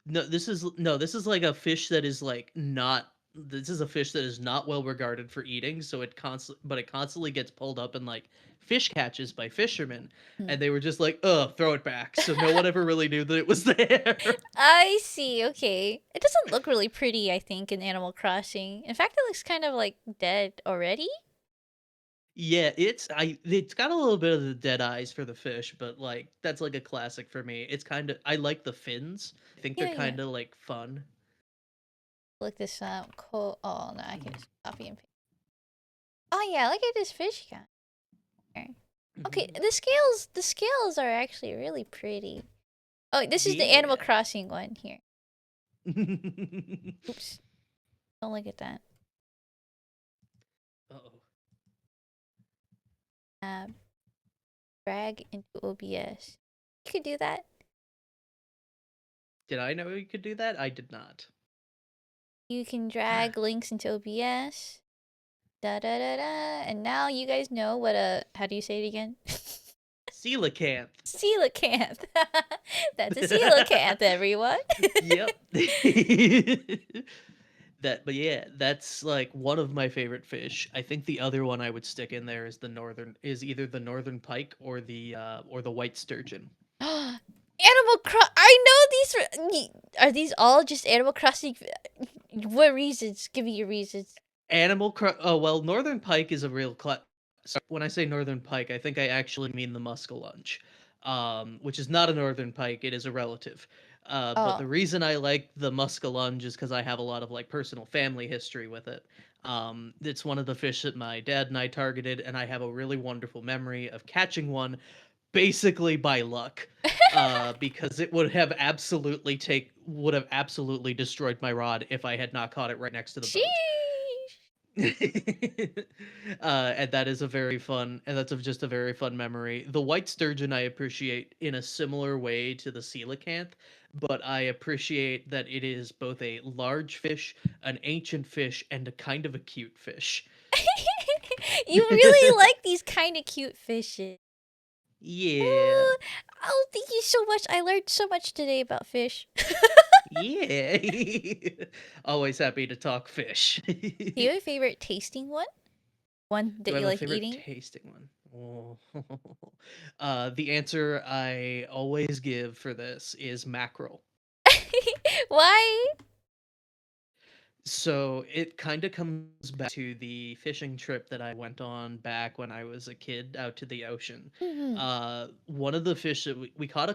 no, this is like a fish that is like not. This is a fish that is not well regarded for eating, so it constantly gets pulled up in like fish catches by fishermen, Hmm. and they were just like, "Ugh, throw it back." So no one ever really knew that it was there. I see, okay. It doesn't look really pretty, I think, in Animal Crossing. In fact, it looks kind of like dead already. Yeah, it's got a little bit of the dead eyes for the fish, but like that's like a classic for me. It's kind of I like the fins. I think they're Yeah, yeah. kind of like fun. Look this up. Cool. Oh, no, I can just copy and paste. Oh, yeah, look at this fish guy. Okay, the scales are actually really pretty. Oh, this is the Animal Yeah. Crossing one here. Oops. Don't look at that. Uh-oh. Drag into OBS. You could do that. Did I know you could do that? I did not. You can drag links into OBS. Da da da da. And now you guys know what a, how do you say it again? Coelacanth. Coelacanth. That's a coelacanth, everyone. Yep. But yeah, that's like one of my favorite fish. I think the other one I would stick in there is either the northern pike or the white sturgeon. Animal Cross. I know these are these all just Animal Crossing? What reasons? Give me your reasons. Oh well, northern pike is a real so when I say northern pike, I think I actually mean the muskellunge, which is not a northern pike. It is a relative. But Oh. the reason I like the muskellunge is because I have a lot of like personal family history with it. It's one of the fish that my dad and I targeted, and I have a really wonderful memory of catching one basically by luck. Because it would have absolutely destroyed my rod if I had not caught it right next to the boat. Sheesh. And that is a very fun, and just a very fun memory. The white sturgeon I appreciate in a similar way to the coelacanth, but I appreciate that it is both a large fish, an ancient fish, and a kind of a cute fish. You really like these kind of cute fishes. Yeah. Ooh, oh, thank you so much. I learned so much today about fish. Yeah. Always happy to talk fish. Do you have a favorite tasting one? One Do that I you have a like favorite eating? tasting one? Oh. The answer I always give for this is mackerel. Why? So it kind of comes back to the fishing trip that I went on back when I was a kid out to the ocean. Mhm. One of the fish that we caught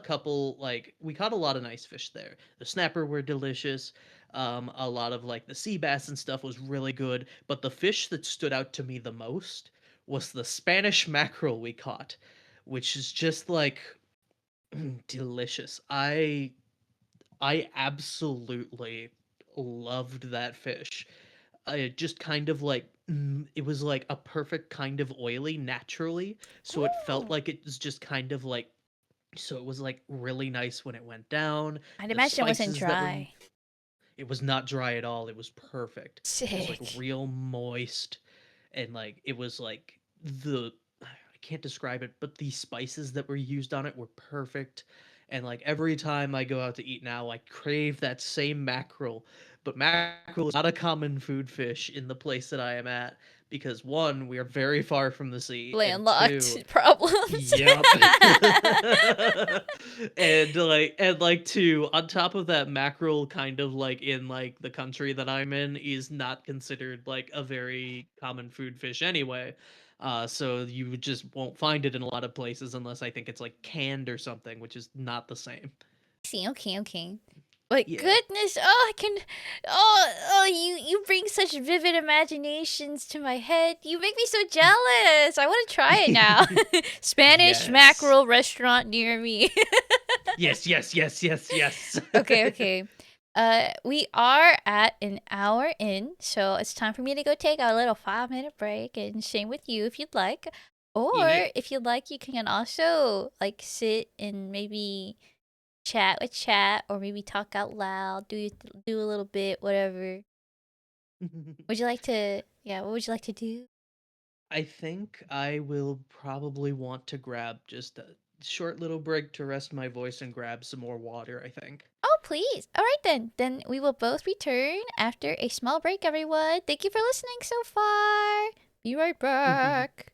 we caught a lot of nice fish there. The snapper were delicious. A lot of like the sea bass and stuff was really good. But the fish that stood out to me the most was the Spanish mackerel we caught, which is just like delicious. I absolutely loved that fish. It just kind of like it was like a perfect kind of oily naturally, so it felt Oh, like it was just kind of like so it was like really nice when it went down. I'd The imagine it wasn't spices that were dry. it was not dry at all. It was perfect. It was like Sick. real moist and like it was like the I can't describe it, but the spices that were used on it were perfect. And like every time I go out to eat now, I crave that same mackerel. But mackerel is not a common food fish in the place that I am at because one, we are very far from the sea, and two, Landlocked problems. yep. and two, on top of that, mackerel kind of like in like the country that I'm in is not considered like a very common food fish anyway. So you just won't find it in a lot of places unless I think it's like canned or something, which is not the same. See, okay. But Yeah. goodness, you bring such vivid imaginations to my head. You make me so jealous. I want to try it now. Spanish Yes. mackerel restaurant near me. Yes. Okay. We are at an hour in, so it's time for me to go take a little 5-minute break, and same with you if you'd like. Or Yep. if you'd like, you can also like sit and maybe chat with chat, or maybe talk out loud, do a little bit, whatever. Would you like to? Yeah, what would you like to do? I think I will probably want to grab just a short little break to rest my voice and grab some more water, I think. Oh, please. All right then. Then we will both return after a small break, everyone. Thank you for listening so far. Be right back.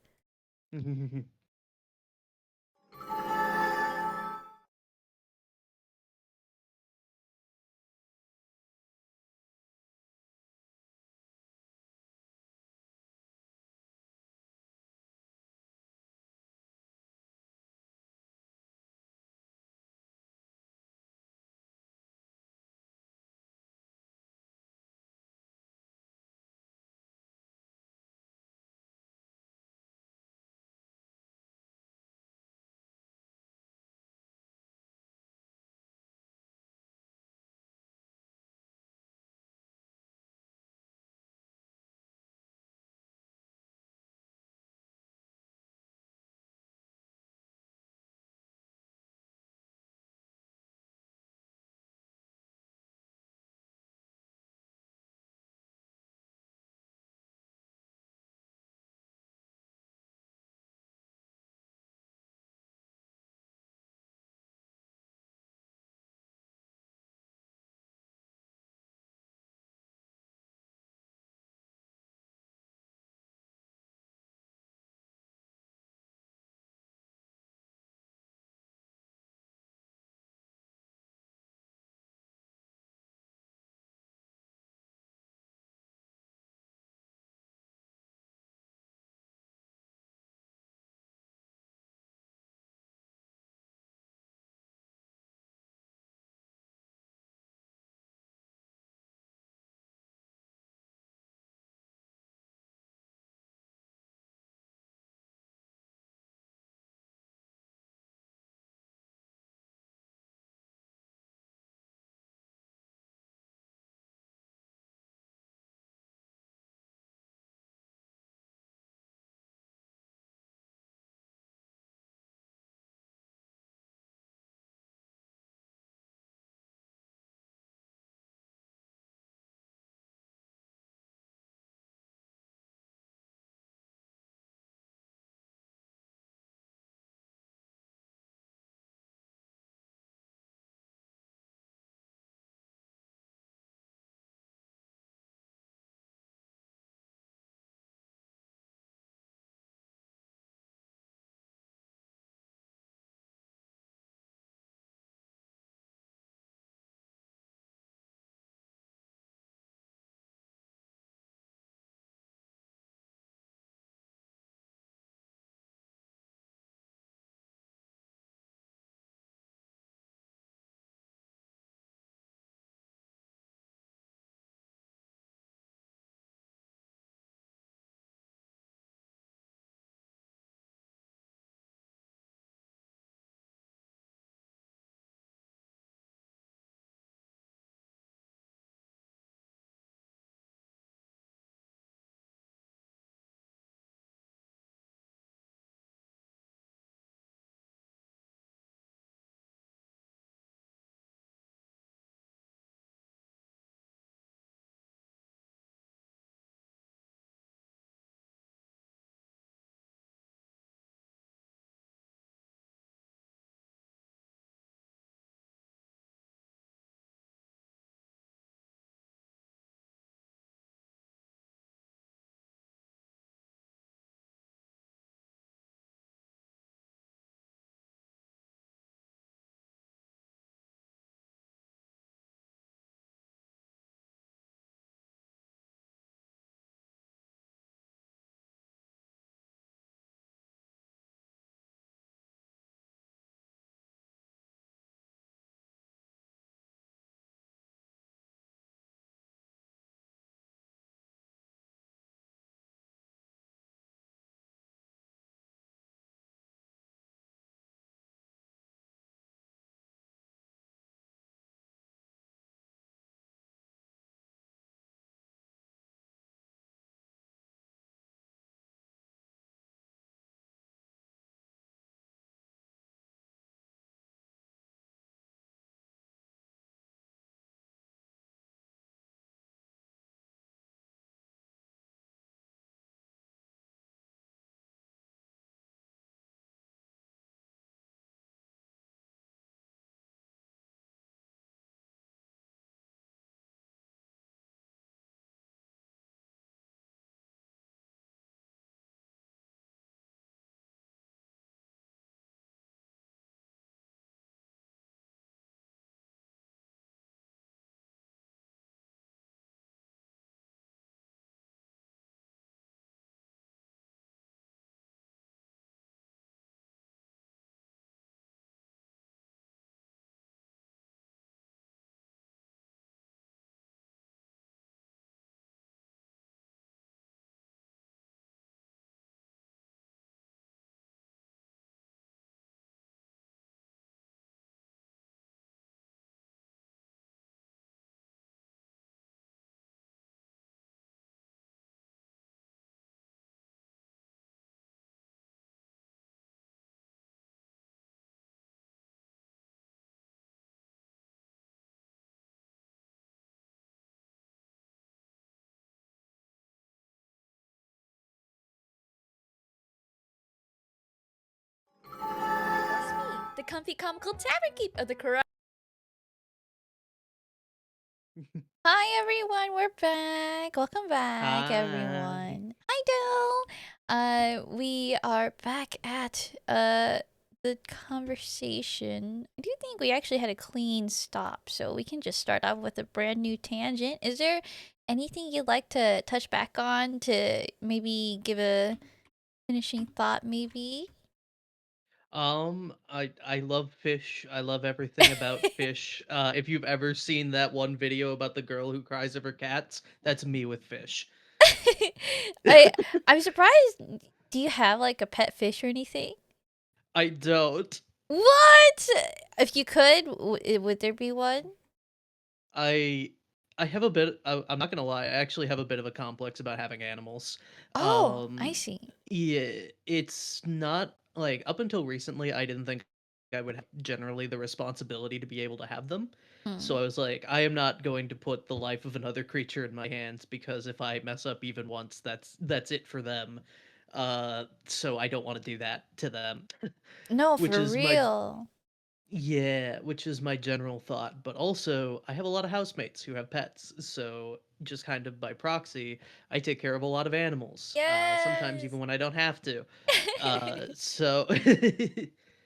the comfy comical tavern keep of the corrupt. Hi everyone, we're back. Welcome back, Hi. everyone. Hi Del. We are back at the conversation. I do think we actually had a clean stop, so we can just start off with a brand new tangent. Is there anything you'd like to touch back on to maybe give a finishing thought, maybe? I love fish. I love everything about fish. If you've ever seen that one video about the girl who cries over cats, that's me with fish. I'm surprised. Do you have like a pet fish or anything? I don't. What? If you could, would there be one? I I have a bit. I'm not gonna lie. I actually have a bit of a complex about having animals. Oh, I Um, see. yeah, it's not like up until recently, I didn't think I would have generally the responsibility to be able to have them. So Hmm. I was like, I am not going to put the life of another creature in my hands because if I mess up even once, that's it for them. So I don't want to do that to them, No, which for is my real. yeah, which is my general thought. But also, I have a lot of housemates who have pets, so just kind of by proxy, I take care of a lot of animals. Sometimes Yes. even when I don't have to. So,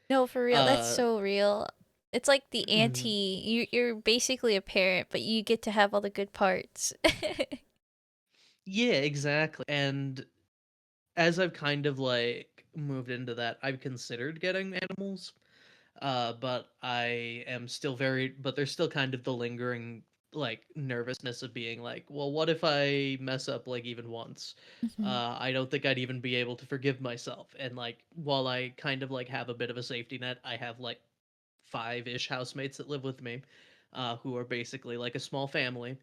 No, for real. That's uh, so real. It's like the mhm. auntie. You're basically a parent, but you get to have all the good parts. Yeah, exactly. And as I've kind of like moved into that, I've considered getting animals. But I am still but there's still kind of the lingering like nervousness of being like, well, what if I mess up like even once? Mhm. I don't think I'd even be able to forgive myself. And like, while I kind of like have a bit of a safety net, I have like five-ish housemates that live with me, who are basically like a small family.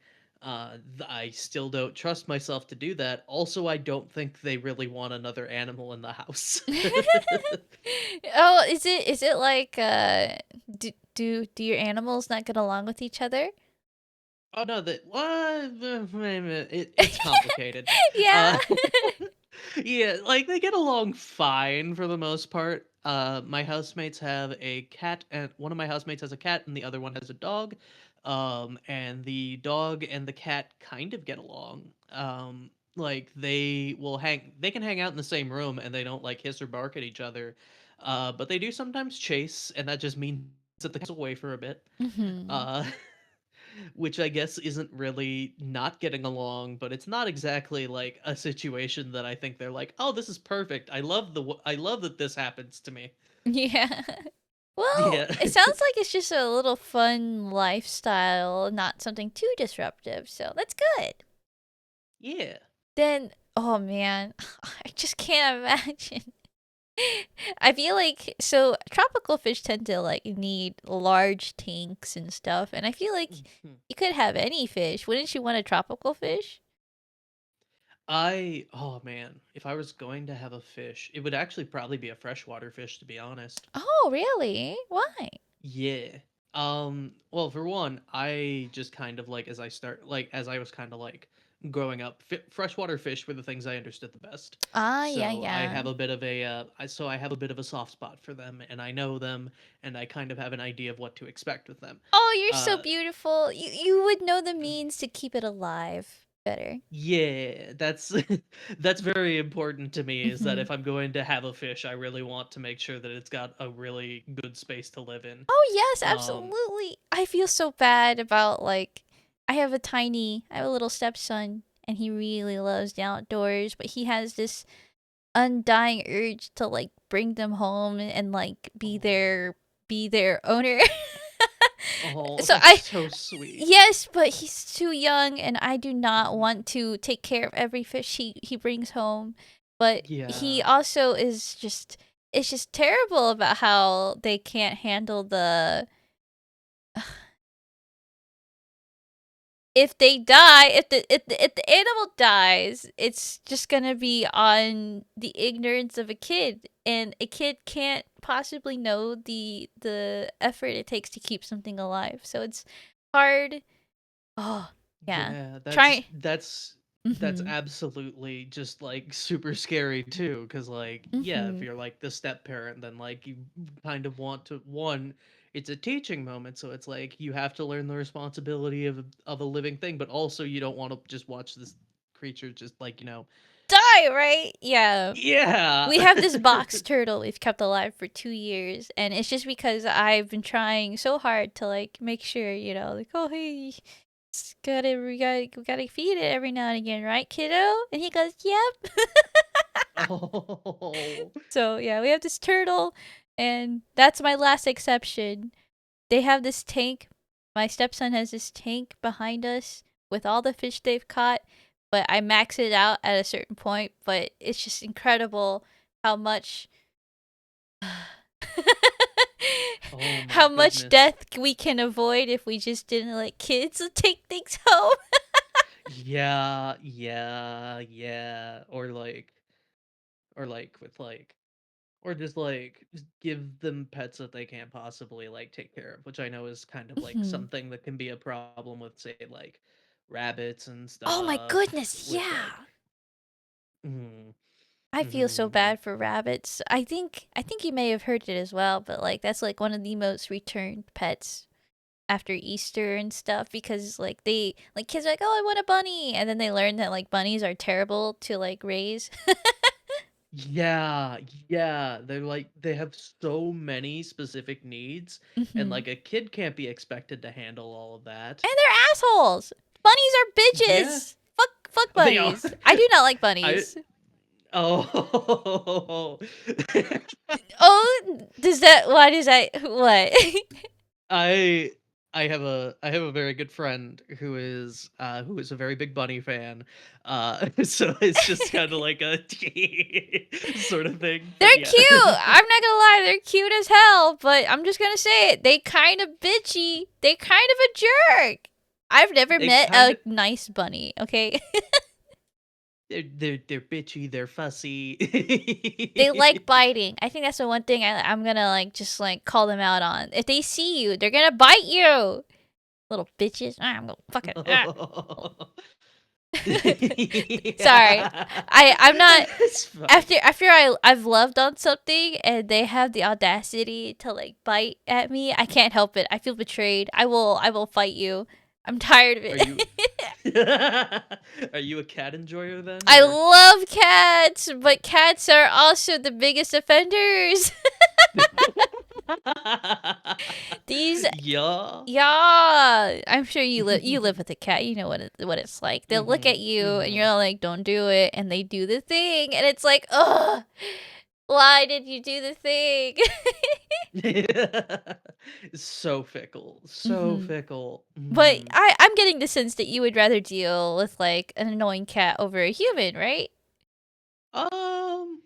I still don't trust myself to do that. Also, I don't think they really want another animal in the house. Oh, is it like do your animals not get along with each other? Oh no, that what? Wait a minute. It's complicated. Yeah. Uh, yeah, like they get along fine for the most part. My housemates have a cat, and one of my housemates has a cat, and the other one has a dog. And the dog and the cat kind of get along. Like they can hang out in the same room, and they don't like hiss or bark at each other. But they do sometimes chase, and that just means that the cat's away for a bit. Mhm. Uh, which I guess isn't really not getting along, but it's not exactly like a situation that I think they're like, "Oh, this is perfect. I love that this happens to me." Yeah. Well, Yeah. it sounds like it's just a little fun lifestyle, not something too disruptive. So that's good. Yeah. Then, oh man, I just can't imagine. I feel like so tropical fish tend to like need large tanks and stuff, and I feel like Mhm. you could have any fish. Wouldn't you want a tropical fish? Oh man, if I was going to have a fish, it would actually probably be a freshwater fish to be honest. Oh, really? Why? Yeah. Well, for one, I just kind of like as I was kind of like growing up, freshwater fish were the things I understood the best. Ah, yeah, So I yeah. have a bit of a I have a bit of a soft spot for them, and I know them, and I kind of have an idea of what to expect with them. Oh, you're so Uh, beautiful. You would know the means to keep it alive better. yeah, that's that's very important to me. Is that Mhm. if I'm going to have a fish, I really want to make sure that it's got a really good space to live in. Oh, yes, Um, absolutely. I feel so bad about like I have a little stepson and he really loves the outdoors, but he has this undying urge to like bring them home and like oh, be their owner. oh, So that's I so sweet. yes, but he's too young and I do not Mhm. want to take care of every fish he brings home. But he Yeah. also is just it's just terrible about how they can't handle the if they die, if the animal dies, it's just gonna be on the ignorance of a kid, and a kid can't possibly know the effort it takes to keep something alive. So it's hard. Oh, yeah. Yeah, Try. that's That's Mm-hmm. absolutely just like super scary too, because like, yeah, if Mm-hmm. you're like the step parent, then like you kind of want to one, it's a teaching moment, so it's like you have to learn the responsibility of a living thing, but also you don't want to just watch this creature just like, Die, right? Yeah. yeah. We have this box turtle we've kept alive for 2 years, and it's just because I've been trying so hard to like make sure, like, oh hey, we gotta feed it every now and again, right, kiddo? And he goes, yep. Oh. So yeah, we have this turtle, and that's my last exception. They have this tank. My stepson has this tank behind us with all the fish they've caught, but I max it out at a certain point. But it's just incredible how much Oh my how much goodness. death we can avoid if we just didn't let kids take things home. Yeah, yeah, yeah. Or like with like or just give them pets that they can't possibly like take care of, which I know is kind of like Mhm. something that can be a problem with say like rabbits and Oh my stuff goodness, with like yeah. mm, I feel so mhm. bad for rabbits. I think you may have heard it as well, but like that's like one of the most returned pets after Easter and stuff because like they like kids are like, "Oh, I want a bunny." And then they learn that like bunnies are terrible to like raise. Yeah, yeah, they're like they have so many specific needs and Mhm. like a kid can't be expected to handle all of that. And they're assholes. Bunnies are Yeah, bitches. Fuck they are. bunnies. I do not like I bunnies. oh. Oh, does that why does that what? I I have a very good friend who is a very big Bunny fan. So it's just kind of like a sort of thing. They're But yeah. cute. I'm not gonna lie, they're cute as hell, but I'm just gonna say it. They kind of bitchy. They kind of a jerk. I've never they met kind a of nice bunny, okay? they're bitchy, they're fussy. They like biting. I think that's the one thing I'm gonna like just like call them out on. If they see you, they're gonna bite you. Little bitches. I'm gonna fucking. Sorry, I'm not. It's fine. After I've loved on something and they have the audacity to like bite at me, I can't help it. I feel betrayed. I will fight you. I'm tired of Are it. you are you a cat enjoyer then, I or? love cats, but cats are also the biggest offenders. These Yeah. Yeah, I'm sure you live with a cat. You know what it's like. They'll look at Mhm. you and Mhm. you're like, "Don't do it," and they do the thing, and it's like, "Ugh, why did you do the thing?" So fickle. So hmm fickle. But Mhm. I'm getting the sense that you would rather deal with like an annoying cat over a human, right? Um,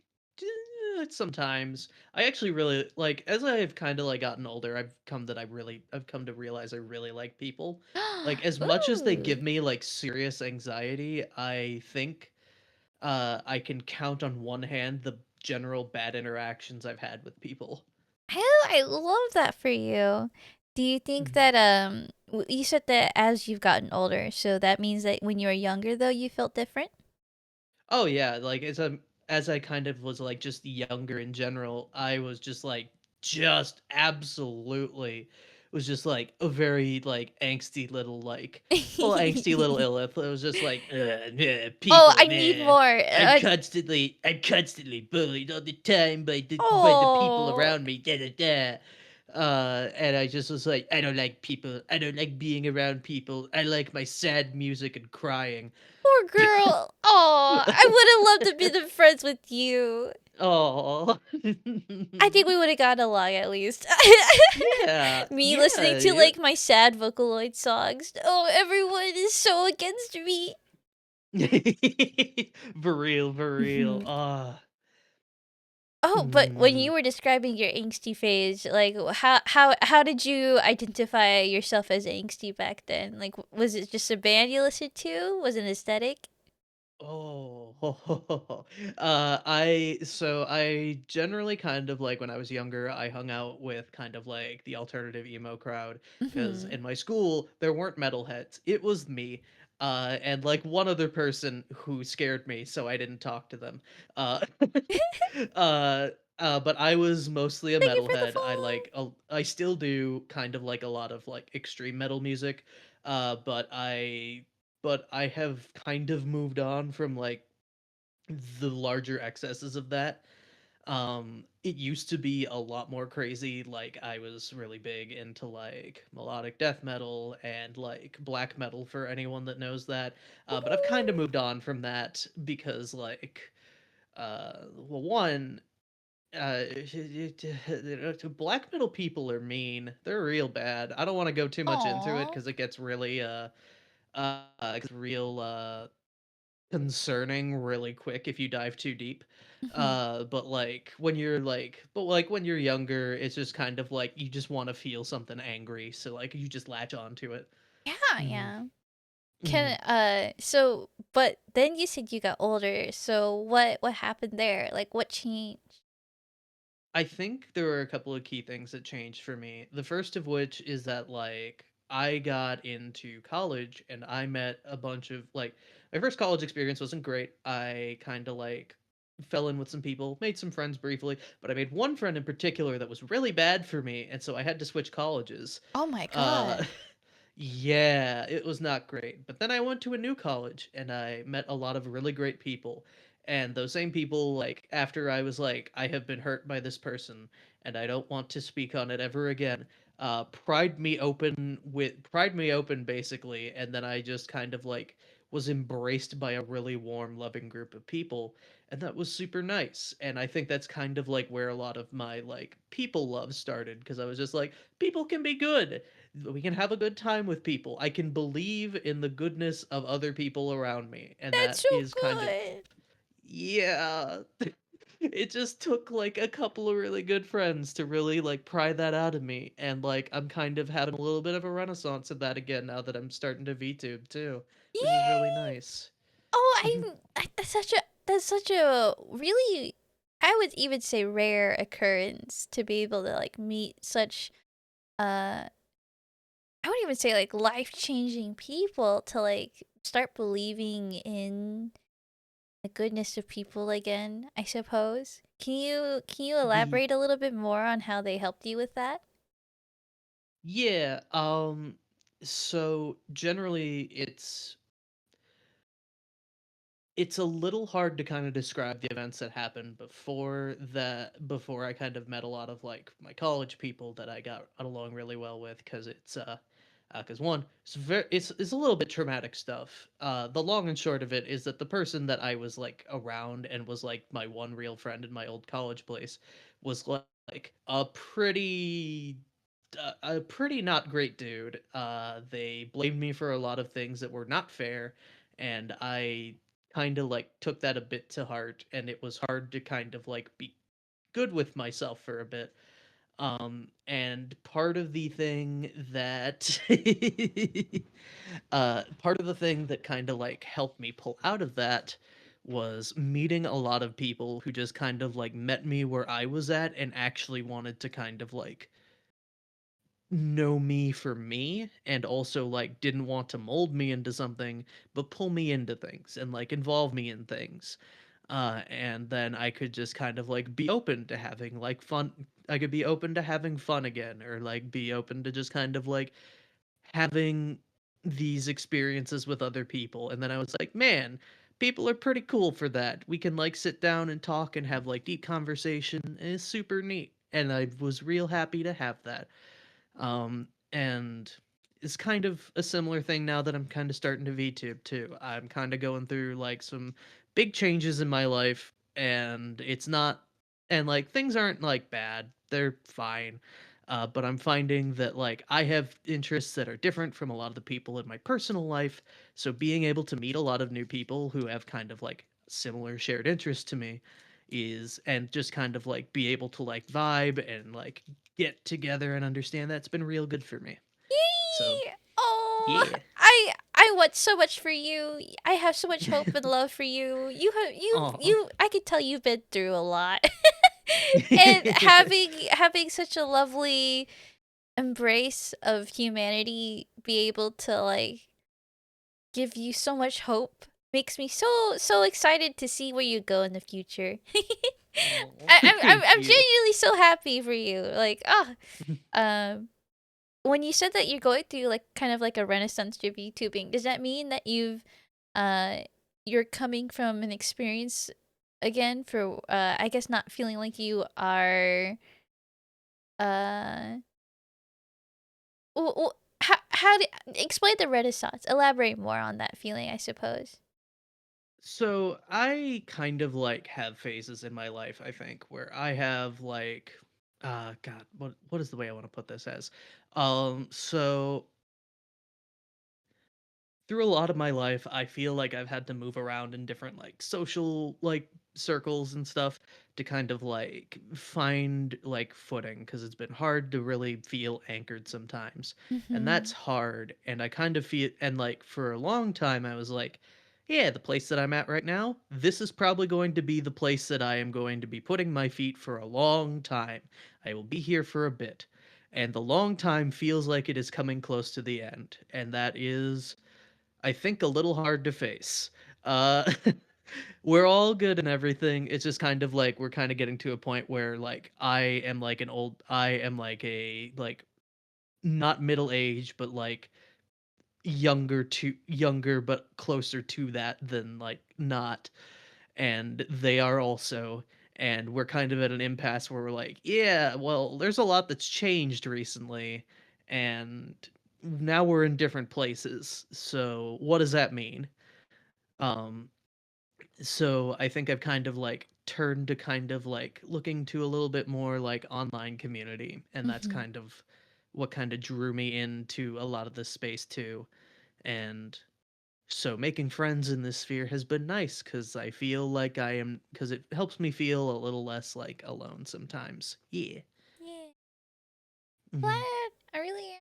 sometimes I actually really like as I've kind of like gotten older, I've come to realize I really like people. Like as much as they Ooh. give me like serious anxiety, I think I can count on one hand the general bad interactions I've had with people. I love that for you. Do you think Mhm. that you said that as you've gotten older, so that means that when you were younger though you felt different? Oh yeah, like as I kind of was like just younger in general, I was just like just absolutely was just like a very like angsty little like well angsty little illith. It was just like Oh, people I need man. more. I'm constantly bullied all the time by the people Oh, around me. Da da da. And I just was like, I don't like people. I don't like being around people. I like my sad music and crying. poor girl. Oh, I would have loved to be the friends with you. Oh. I think we would have gotten along at least. Yeah, Me listening yeah, to yeah. like my sad Vocaloid songs. Oh, everyone is so against me. For real, for real. Mhm. Ah. Oh, but when Mm. you were describing your angsty phase, like how did you identify yourself as angsty back then? Like, was it just a band you listened to? Was it an aesthetic? Oh. I generally kind of like when I was younger, I hung out with kind of like the alternative emo crowd because Mm-hmm. in my school there weren't metalheads. It was me. and like one other person who scared me, so I didn't talk to them. Uh, uh, but I was mostly a Thank you for the metalhead. follow. I still do kind of like a lot of like extreme metal music, but I have kind of moved on from like the larger excesses of that. It used to be a lot more crazy. Like I was really big into like melodic death metal and like black metal for anyone that knows that. But I've kind of moved on from that because like well, one, uh black metal people are mean. They're real bad. I don't want to go too much into it Aw. because it gets really it gets real concerning really quick if you dive too deep. Mhm. But like when you're younger, it's just kind of like you just want to feel something angry, so like you just latch onto it. Yeah, Mm-hmm. yeah. Mm-hmm. So but then you said you got older. So what happened there? Like what changed? I think there were a couple of key things that changed for me. The first of which is that like I got into college and I met a bunch of like my first college experience wasn't great. I kind of like fell in with some people, made some friends briefly, but I made one friend in particular that was really bad for me, and so I had to switch colleges. Oh my Uh god. Yeah, it was not great. But then I went to a new college and I met a lot of really great people. And those same people, like, after I was like, I have been hurt by this person and I don't want to speak on it ever again, pried me open basically, and then I just kind of like was embraced by a really warm, loving group of people, and that was super nice. And I think that's kind of like where a lot of my like people love started, because I was just like, people can be good, we can have a good time with people. I can believe in the goodness of other people around me. And That's that so is kind of, good. yeah. It just took like a couple of really good friends to really like pry that out of me. And like I'm kind of having a little bit of a renaissance of that again now that I'm starting to VTube too, which is really Yay! nice. Oh, Mhm. that's such a really, I would even say, rare occurrence to be able to like meet such uh I would even say like life-changing people to like start believing in the goodness of people again, I suppose. Can you The elaborate a little bit more on how they helped you with that? Yeah, so generally it's a little hard to kind of describe the events that happened before I kind of met a lot of like my college people that I got along really well with, because because one, it's a little bit traumatic stuff. The long and short of it is that the person that I was like around and was like my one real friend in my old college place was like a pretty not great dude. They blamed me for a lot of things that were not fair, and I kind of like took that a bit to heart, and it was hard to kind of like be good with myself for a bit. And part of the thing that part of the thing that kind of like helped me pull out of that was meeting a lot of people who just kind of like met me where I was at and actually wanted to kind of like know me for me, and also like didn't want to mold me into something but pull me into things and like involve me in things. And then I could just kind of like be open to having like fun. I could be open to having fun again, or like be open to just kind of like having these experiences with other people. And then I was like, man, people are pretty cool for that. We can like sit down and talk and have like deep conversation, and it's super neat. And I was real happy to have that. And it's kind of a similar thing now that I'm kind of starting to VTube too. I'm kind of going through like some big changes in my life, and it's not, and like things aren't like bad, they're fine. But I'm finding that like I have interests that are different from a lot of the people in my personal life. So being able to meet a lot of new people who have kind of like similar shared interests to me is, and just kind of like be able to like vibe and like get together and understand, that's been real good for me. So, Yay! Oh, yeah. I want so much for you. I have so much hope and love for you. Aw. I could tell you've been through a lot. And having such a lovely embrace of humanity, be able to like give you so much hope. Makes me so excited to see where you go in the future. Oh, I'm thank you. genuinely so happy for you. Like, um, when you said that you're going through like kind of like a renaissance of YouTubing, does that mean that uh you're coming from an experience again for I guess not feeling like you are uh how do explain the renaissance? Elaborate more on that feeling, I suppose. So I kind of like have phases in my life, I think, where I have like God, what is the way I want to put this as? So through a lot of my life, I feel like I've had to move around in different like social like circles and stuff to kind of like find like footing because it's been hard to really feel anchored sometimes. And that's Mhm. hard. And I kind of feel, and like for a long time, I was like, yeah, the place that I'm at right now, this is probably going to be the place that I am going to be putting my feet for a long time. I will be here for a bit. And the long time feels like it is coming close to the end. And that is, I think, a little hard to face. Uh, we're all good and everything. It's just kind of like we're kind of getting to a point where like I am like a like not middle age, but like younger, but closer to that than like not. And they are also, and we're kind of at an impasse where we're like, yeah, well, there's a lot that's changed recently, and now we're in different places. So what does that mean? Um, so I think I've kind of like turned to kind of like looking to a little bit more like online community, and that's Mhm. kind of what kind of drew me into a lot of this space too. And so making friends in this sphere has been nice because I feel like I am, because it helps me feel a little less like alone sometimes. Yeah. Yeah. Mhm. Glad. I really am.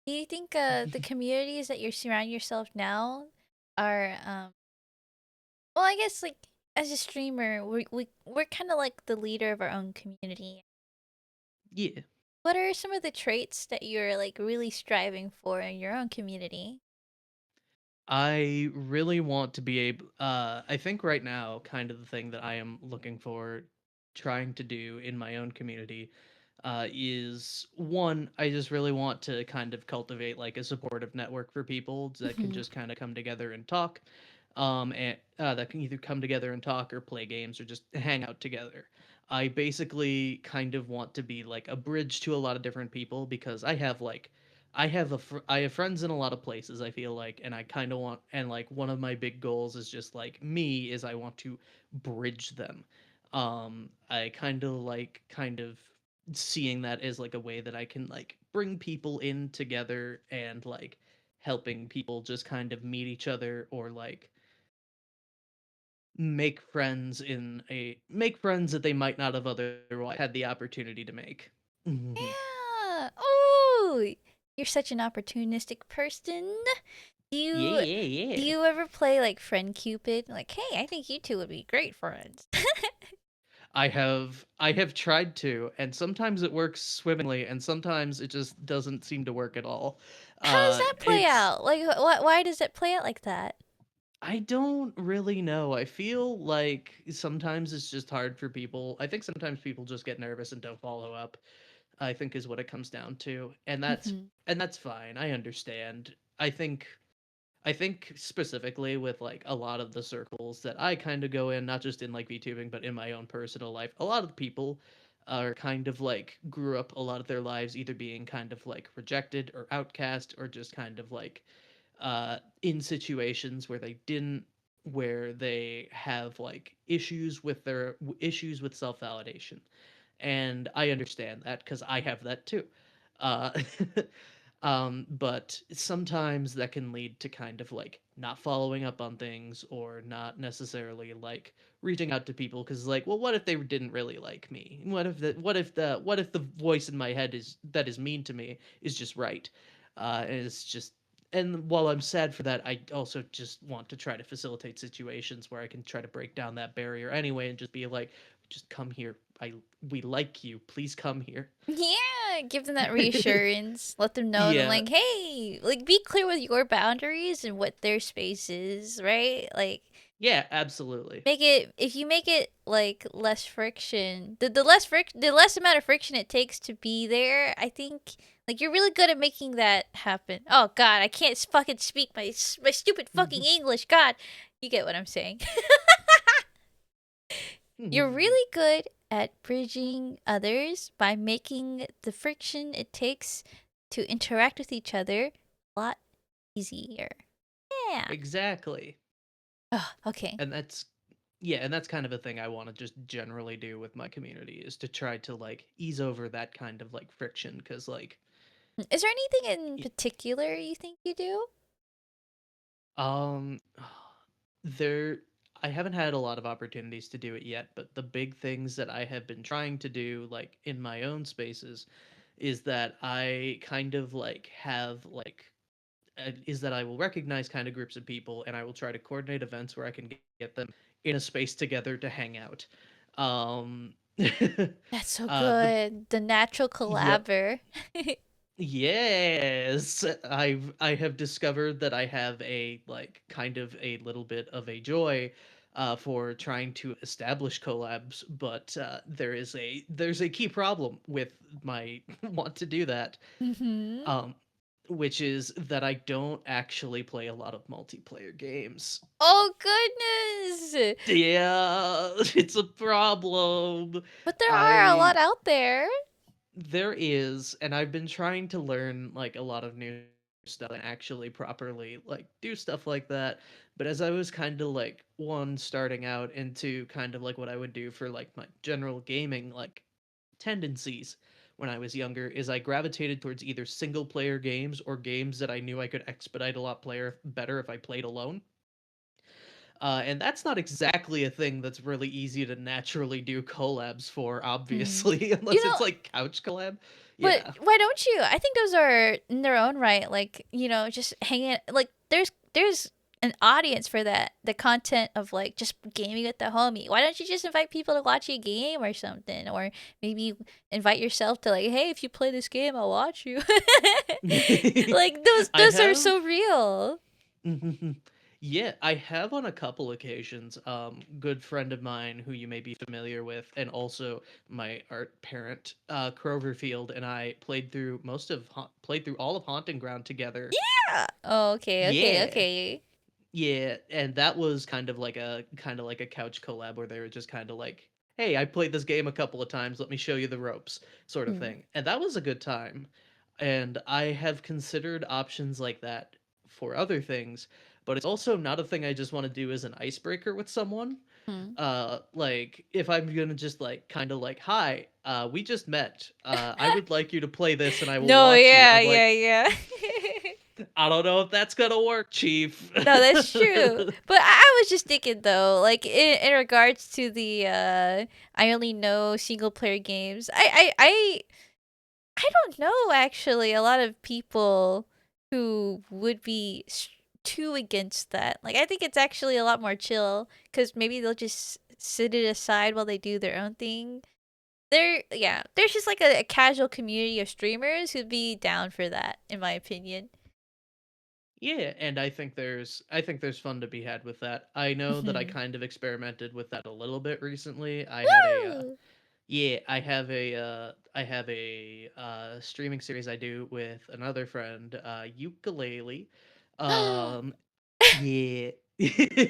Do you think the communities that you surround yourself now are well, I guess like as a streamer, we're kind of like the leader of our own community. Yeah. What are some of the traits that you're like really striving for in your own community? I really want to be able, I think right now, kind of the thing that I am looking for trying to do in my own community is one, I just really want to kind of cultivate like a supportive network for people that can Mhm. just kind of come together and talk. And that can either come together and talk or play games or just hang out together. I basically kind of want to be like a bridge to a lot of different people because I have friends in a lot of places, I feel like, and I kind of want, and like one of my big goals is just like me is I want to bridge them. I kind of seeing that as like a way that I can like bring people in together and like helping people just kind of meet each other or like make friends that they might not have otherwise had the opportunity to make. Mhm. Yeah. Oh, you're such an opportunistic person. Do Yeah, you yeah, do yeah. you ever play like Friend Cupid? Like, hey, I think you two would be great friends. I have tried to, and sometimes it works swimmingly, and sometimes it just doesn't seem to work at all. How does that play It's out? Like, why does it play out like that? I don't really know. I feel like sometimes it's just hard for people. I think sometimes people just get nervous and don't follow up. I think is what it comes down to, Mhm. and that's fine. I understand. I think specifically with like a lot of the circles that I kind of go in, not just in like VTubing, but in my own personal life, a lot of people are kind of like grew up a lot of their lives either being kind of like rejected or outcast or just kind of like in situations where where they have like issues with self-validation, and I understand that because I have that too. Uh, but sometimes that can lead to kind of like not following up on things or not necessarily like reaching out to people because like, well, what if they didn't really like me? What if the voice in my head is that is mean to me is just right? And it's just and while I'm sad for that, I also just want to try to facilitate situations where I can try to break down that barrier anyway and just be like, just come here. I We like you. Please come here. Yeah, Yeah, give them that reassurance. Let them know that, Yeah. like, hey, like, be clear with your boundaries and what their space is, right? Like, Yeah, absolutely. if you make it like less friction, the less amount of friction it takes to be there, I think like you're really good at making that happen. Oh God, I can't fucking speak my stupid fucking English. God, you get what I'm saying. You're really good at bridging others by making the friction it takes to interact with each other a lot easier. Yeah. Exactly. Oh, okay. And that's kind of a thing I want to just generally do with my community, is to try to like ease over that kind of like friction, cuz like Is there anything in y- particular you think you do? um there I haven't had a lot of opportunities to do it yet, but the big things that I have been trying to do like in my own spaces is that I kind of like have like is that I will recognize kind of groups of people, and I will try to coordinate events where I can get them in a space together to hang out. Um, That's so the good. The natural Yep. collabor. Yes, I have discovered that I have a like kind of a little bit of a joy for trying to establish collabs, but there's a key problem with my want to do that. Mm-hmm. Um, which is that I don't actually play a lot of multiplayer games. Oh goodness! Yeah, it's a problem. But there are a I lot out there. There is, and I've been trying to learn like a lot of new stuff and actually properly like do stuff like that. But as I was kind of like one starting out into kind of like what I would do for like my general gaming like tendencies when I was younger, is I gravitated towards either single player games or games that I knew I could expedite a lot player better if I played alone. And that's not exactly a thing that's really easy to naturally do collabs for, Hmm. obviously, You unless know, it's like couch collab. but Yeah. why don't you? I think those are in their own right. Like just hanging. Like there's an audience for that. The content of like just gaming with the homie. Why don't you just invite people to watch you game or something, or maybe invite yourself to like, hey, if you play this game, I'll watch you. Like I those are have so real. Yeah, I have on a couple occasions. Good friend of mine who you may be familiar with, and also my art parent, Croverfield, and I played through all of Haunting Ground together. Yeah. Oh, okay, okay, Yeah. okay. Yeah, and that was kind of like a couch collab where they were just kind of like, "Hey, I played this game a couple of times. Let me show you the ropes," sort of Hmm. thing. And that was a good time. And I have considered options like that for other things, but it's also not a thing I just want to do as an icebreaker with someone. Hmm. Like if I'm gonna just like kind of like, "Hi, we just met. I would like you to play this, and I will No, watch you." yeah, I'm yeah, like, yeah. I don't know if that's gonna work, Chief. No, that's true. But I was just thinking though, like in regards to the I only know single player games. I don't know actually a lot of people who would be too against that. Like I think it's actually a lot more chill cuz maybe they'll just sit it aside while they do their own thing. There's just like a casual community of streamers who'd be down for that in my opinion. Yeah, and I think there's fun to be had with that. I know that I Mhm. kind of experimented with that a little bit recently. Woo! I have a streaming series I do with another friend, ukulele. Um yeah.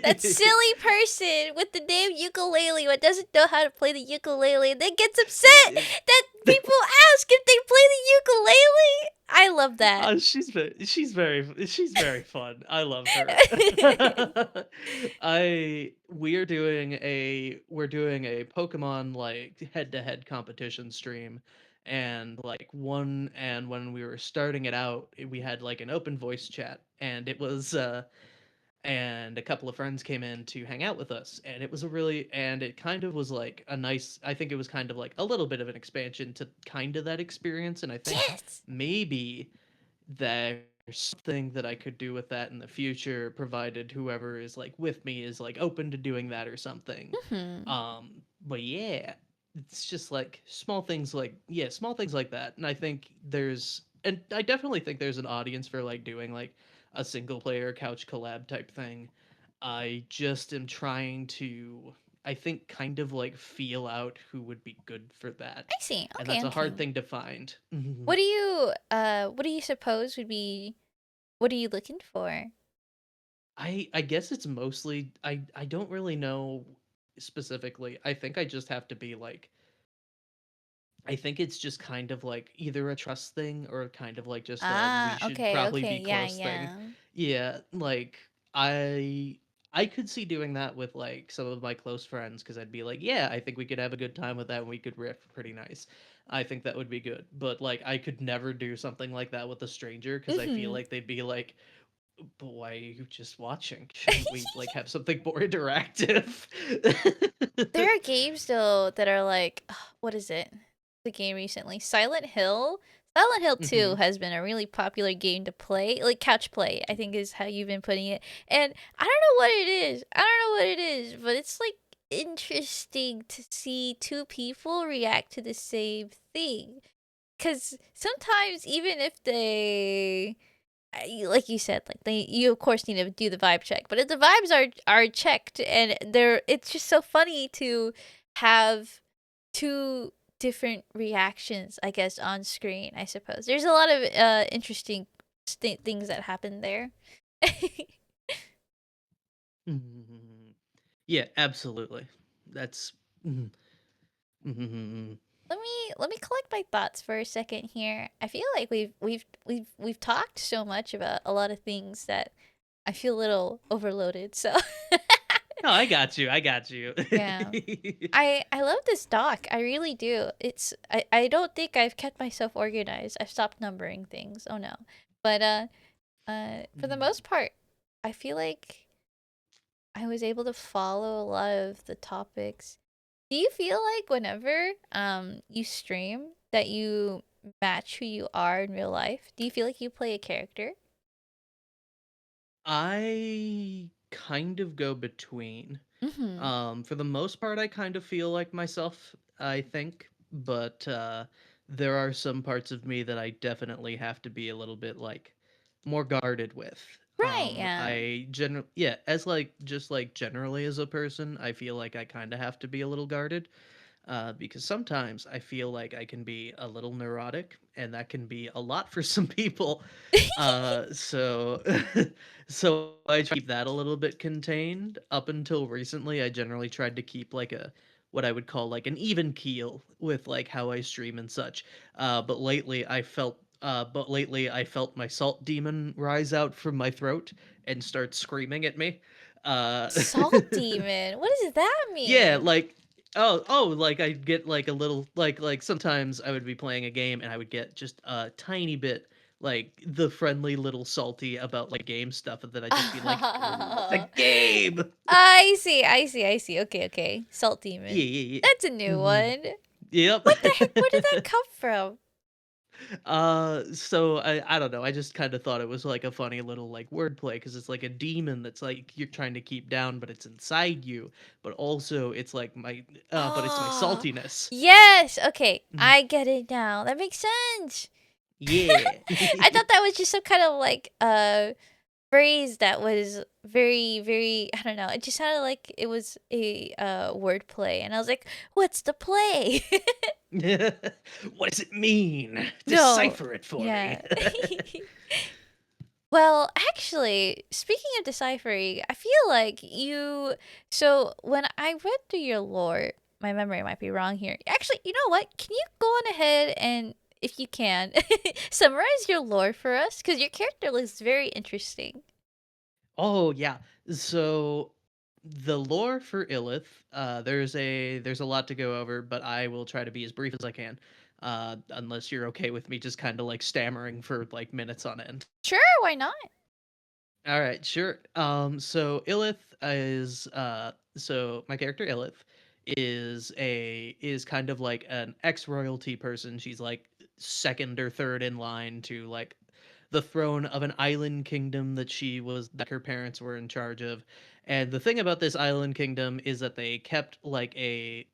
That silly person with the name ukulele what doesn't know how to play the ukulele and then gets upset that people ask if they play the ukulele. I love that. She's very fun. I love her. I we're doing a Pokemon like head-to-head competition stream, and when we were starting it out, we had like an open voice chat, and it was and a couple of friends came in to hang out with us, and it kind of was like a nice, I think it was kind of like a little bit of an expansion to kind of that experience, and I think Yes. maybe there's something that I could do with that in the future, provided whoever is like with me is like open to doing that or something. Hmm. But yeah. it's just like small things like small things like that. And I think and I definitely think there's an audience for like doing like a single player couch collab type thing. I just am trying to, I think, kind of like feel out who would be good for that. I see. And Okay, that's a hard okay. thing to find. What do you suppose would be what are you looking for? I guess it's mostly I don't really know specifically. I think I just have to be like, I think it's just kind of like either a trust thing or kind of like just a we Ah, should okay, probably be okay. Yeah, close thing. yeah. Yeah, like I could see doing that with like some of my close friends because I'd be like, yeah, I think we could have a good time with that and we could riff pretty nice. I think that would be good. But like I could never do something like that with a stranger because I feel Mhm. like they'd be like, but why are you just watching? Shouldn't we like have something more interactive? There are games though that are like, what is it? The game recently, Silent Hill. Silent Hill 2 Mhm. has been a really popular game to play, like couch play, I think is how you've been putting it. And I don't know what it is. I don't know what it is, but it's like interesting to see two people react to the same thing. Cuz sometimes even if they like you said, like you of course need to do the vibe check, but if the vibes are checked and it's just so funny to have two different reactions, I guess, on screen. I suppose there's a lot of interesting things that happen there. Mhm. Yeah, absolutely. That's mhm. Mhm. Let me collect my thoughts for a second here. I feel like we've talked so much about a lot of things that I feel a little overloaded. So No, I got you. I got you. yeah. I love this doc. I really do. I don't think I've kept myself organized. I've stopped numbering things. Oh no. But for the most part, I feel like I was able to follow a lot of the topics. Do you feel like whenever you stream that you match who you are in real life? Do you feel like you play a character? I kind of go between. Mhm. For the most part, I kind of feel like myself, I think, but there are some parts of me that I definitely have to be a little bit like more guarded with. Right, yeah. Yeah, as like just like generally as a person, I feel like I kind of have to be a little guarded because sometimes I feel like I can be a little neurotic, and that can be a lot for some people. So, so I try to keep that a little bit contained. Up until recently, I generally tried to keep like a what I would call like an even keel with like how I stream and such. But lately I felt my salt demon rise out from my throat and start screaming at me. Uh, Salt demon. What does that yeah, mean? like like I'd get like a little like sometimes I would be playing a game and I would get just a tiny bit like the friendly little salty about like game stuff and then I'd just be like, the game. I see, I see, I see. Okay, okay. Salt Yeah, demon. yeah, That's a yeah. new one. Yep. What the heck? Where did that come from? So I don't know. I just kind of thought it was like a funny little like wordplay because it's like a demon that's like you're trying to keep down, but it's inside you. But also it's like but it's my Oh, saltiness. yes. Okay, Mhm. I get it now. That makes sense. Yeah. I thought that was just some kind of like phrase that was very very I don't know. It just sounded like it was a word play, and I was like, "What's the play?" What does it mean? No. Decipher it for me. Yeah. Well, actually, speaking of deciphering, I feel like you. So when I read through your lore, my memory might be wrong here. Actually, you know what? Can you go on ahead and, if you can, summarize your lore for us? Because your character looks very interesting. Oh yeah. So the lore for Illith, there's a lot to go over, but I will try to be as brief as I can. Unless you're okay with me just kind of like stammering for like minutes on end. Sure, why not? All right, sure. So Illith so my character Illith is kind of like an ex-royalty person. She's like second or third in line to like the throne of an island kingdom that her parents were in charge of. And the thing about this island kingdom is that they kept a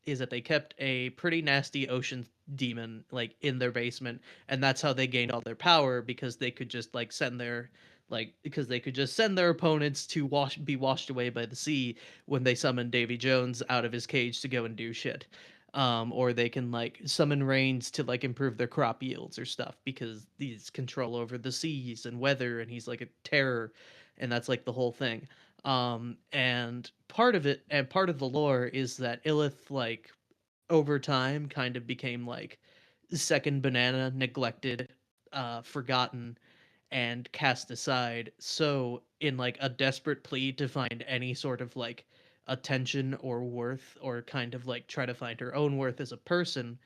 pretty nasty ocean demon like in their basement, and that's how they gained all their power, because they could just send their opponents to be washed away by the sea when they summon Davy Jones out of his cage to go and do shit. Or they can like summon rains to like improve their crop yields or stuff, because he's control over the seas and weather, and he's like a terror, and that's like the whole thing. And part of the lore is that Illith, like, over time kind of became like second banana, neglected, forgotten, and cast aside. So, in like a desperate plea to find any sort of like attention or worth, or kind of like try to find her own worth as a person,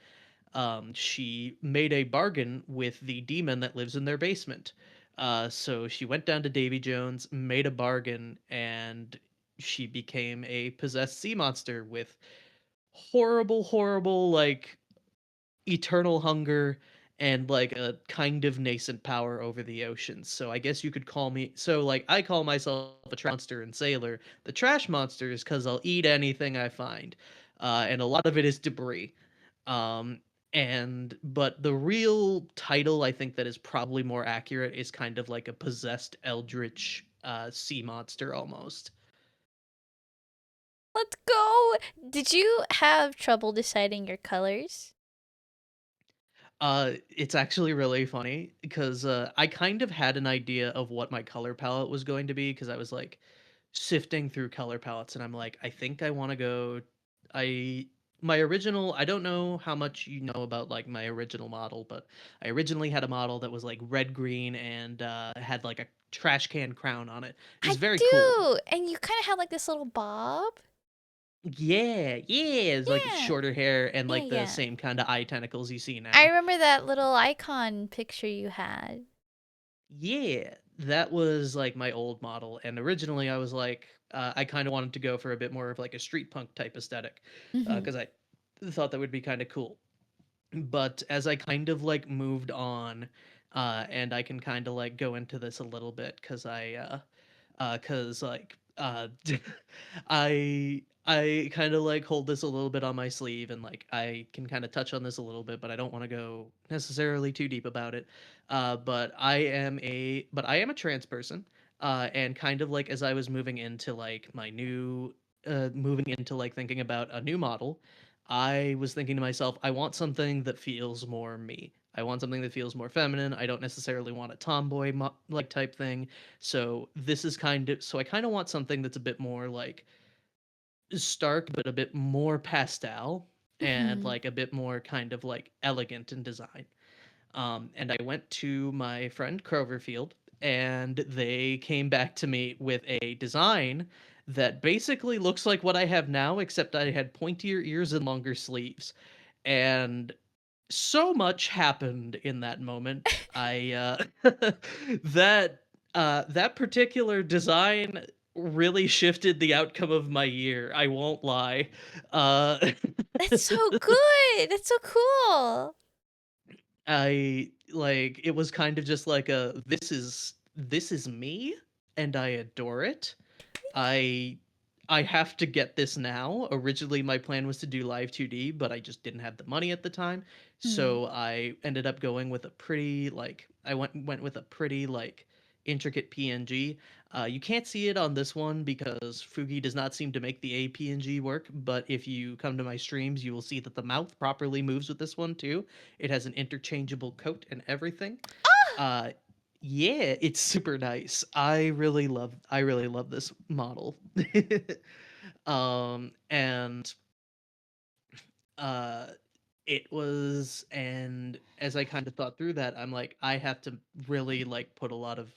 she made a bargain with the demon that lives in their basement. So she went down to Davy Jones, made a bargain, and she became a possessed sea monster with horrible, like, eternal hunger and like a kind of nascent power over the oceans. So I guess you could call me, so like I call myself a trash monster and sailor. The trash monster is because I'll eat anything I find, and a lot of it is debris. Um, and but the real title I think that is probably more accurate is kind of like a possessed eldritch sea monster almost. Let's go. Did you have trouble deciding your colors? It's actually really funny because I kind of had an idea of what my color palette was going to be, because I was like sifting through color palettes, and I'm like, I think I want to go. I My original. I don't know how much you know about like my original model, but I originally had a model that was like red green and had like a trash can crown on it. It was I very cool. do. And you kind of had like this little bob. Yeah, it's like Yeah. shorter hair and Yeah, like the yeah. same kind of eye tentacles you see I now. remember that little icon picture you had. Yeah, that was like my old model, and originally I was like, I kind of wanted to go for a bit more of like a street punk type aesthetic, Mhm. because I thought that would be kind of cool. But as I kind of like moved on, and I can kind of like go into this a little bit, because like I kind of like hold this a little bit on my sleeve, and like I can kind of touch on this a little bit, but I don't want to go necessarily too deep about it. But I am a trans person, and kind of like as I was moving into like moving into like thinking about a new model, I was thinking to myself, I want something that feels more me. I want something that feels more feminine. I don't necessarily want a tomboy like type thing. So I kind of want something that's a bit more like stark, but a bit more pastel, and Mhm. like a bit more kind of like elegant in design. And I went to my friend Croverfield, and they came back to me with a design that basically looks like what I have now, except I had pointier ears and longer sleeves. And so much happened in that moment. That that particular design really shifted the outcome of my year. I won't lie. Uh, That's so good. That's so cool. I like it was kind of just like a this is me, and I adore it. I I have to get this now. Originally my plan was to do live 2D, but I just didn't have the money at the time. Mm. So I ended up going with a pretty like I went with a pretty like intricate PNG. You can't see it on this one because Fugi does not seem to make the APNG work, but if you come to my streams, you will see that the mouth properly moves with this one too. It has an interchangeable coat and everything. Ah! Uh, yeah, it's super nice. I really love this model. And uh and as I kind of thought through that, I'm like, I have to really like put a lot of,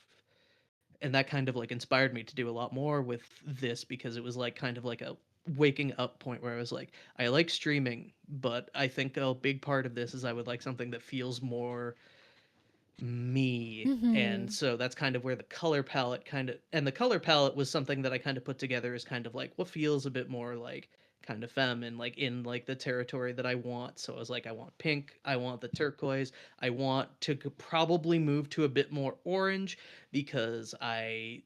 and that kind of like inspired me to do a lot more with this, because it was like kind of like a waking up point where I was like, I like streaming, but I think a big part of this is I would like something that feels more me. And Mhm. so that's kind of where the color palette kind of, and the color palette was something that I kind of put together as kind of like what feels a bit more like kind of femme and like in like the territory that I want. So I was like, I want pink, I want the turquoise, I want to probably move to a bit more orange because I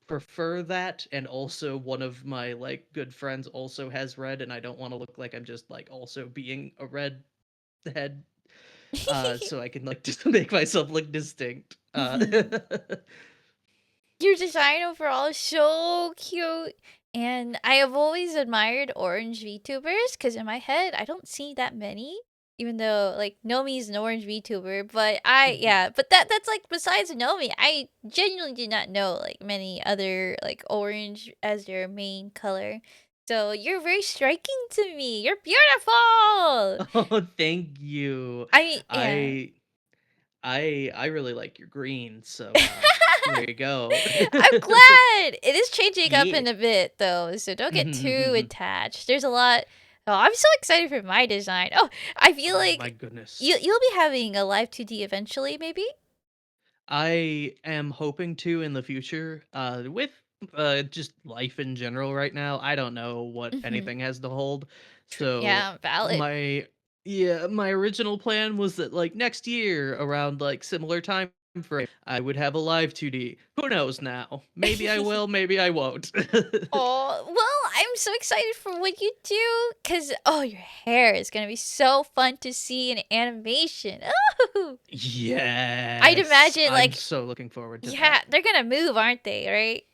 prefer that, and also one of my like good friends also has red, and I don't want to look like I'm just like also being a red head. So I can like just make myself look distinct. Your design overall is so cute. And I have always admired orange VTubers because in my head, I don't see that many. Even though, like, Nomi's an orange VTuber. But but that's like, besides Nomi, I genuinely did not know, like, many other, like, orange as their main color. So you're very striking to me. You're beautiful. Oh, thank you. I mean, yeah. I I really like your green, so there you go. I'm glad. It is changing up Yeah. in a bit though, so don't get too attached. There's a lot. Oh, I'm so excited for my design. Oh, I feel Oh my like goodness. you'll be having a live 2D eventually, maybe. I am hoping to in the future, with just life in general right now. I don't know what Mm-hmm. anything has to hold. So Yeah, valid. my yeah, my original plan was that like next year around like similar time frame, I would have a live 2D. Who knows now? Maybe I will, maybe I won't. Oh, well, I'm so excited for what you do because, oh, your hair is going to be so fun to see in animation. Oh, I'd Yes, imagine, I'm like, so looking forward to yeah, that. they're going to move, aren't they, right?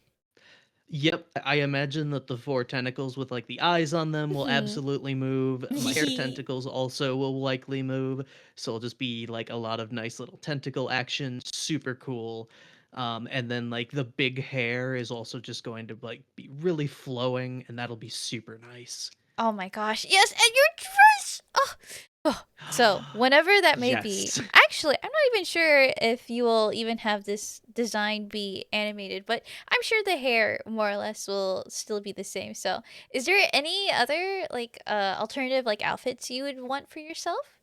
Yep, I imagine that the four tentacles with like the eyes on them will Mm-hmm. absolutely move. My hair tentacles also will likely move, so it'll just be like a lot of nice little tentacle action, super cool. And then like the big hair is also just going to like be really flowing, and that'll be super nice. Oh my gosh. Yes, and your dress. Oh. Oh. So, whenever that may be. Yes. Actually, I'm not even sure if you will even have this design be animated, but I'm sure the hair more or less will still be the same. So, is there any other like alternative like outfits you would want for yourself?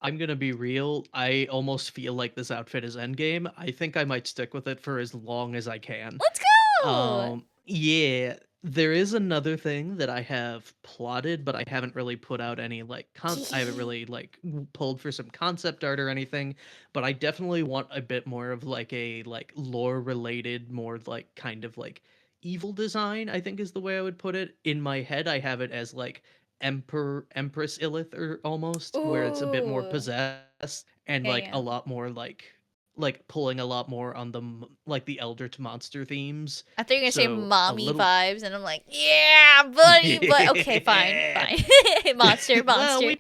I'm gonna be real. I almost feel like this outfit is endgame. I think I might stick with it for as long as I can. Let's go. Yeah, there is another thing that I have plotted, but I haven't really put out any like I haven't really like pulled for some concept art or anything, but I definitely want a bit more of like a like lore related, more like kind of like evil design, I think is the way I would put it. In my head, I have it as like Empress Illith or almost, where it's a bit more Ooh. possessed and Yeah, like a yeah. lot more like pulling a lot more on the like the Eldritch monster themes. I thought you were gonna say So a mommy little vibes, and I'm like, yeah, buddy, but okay, fine, yeah. fine. Monster, Well, monster. we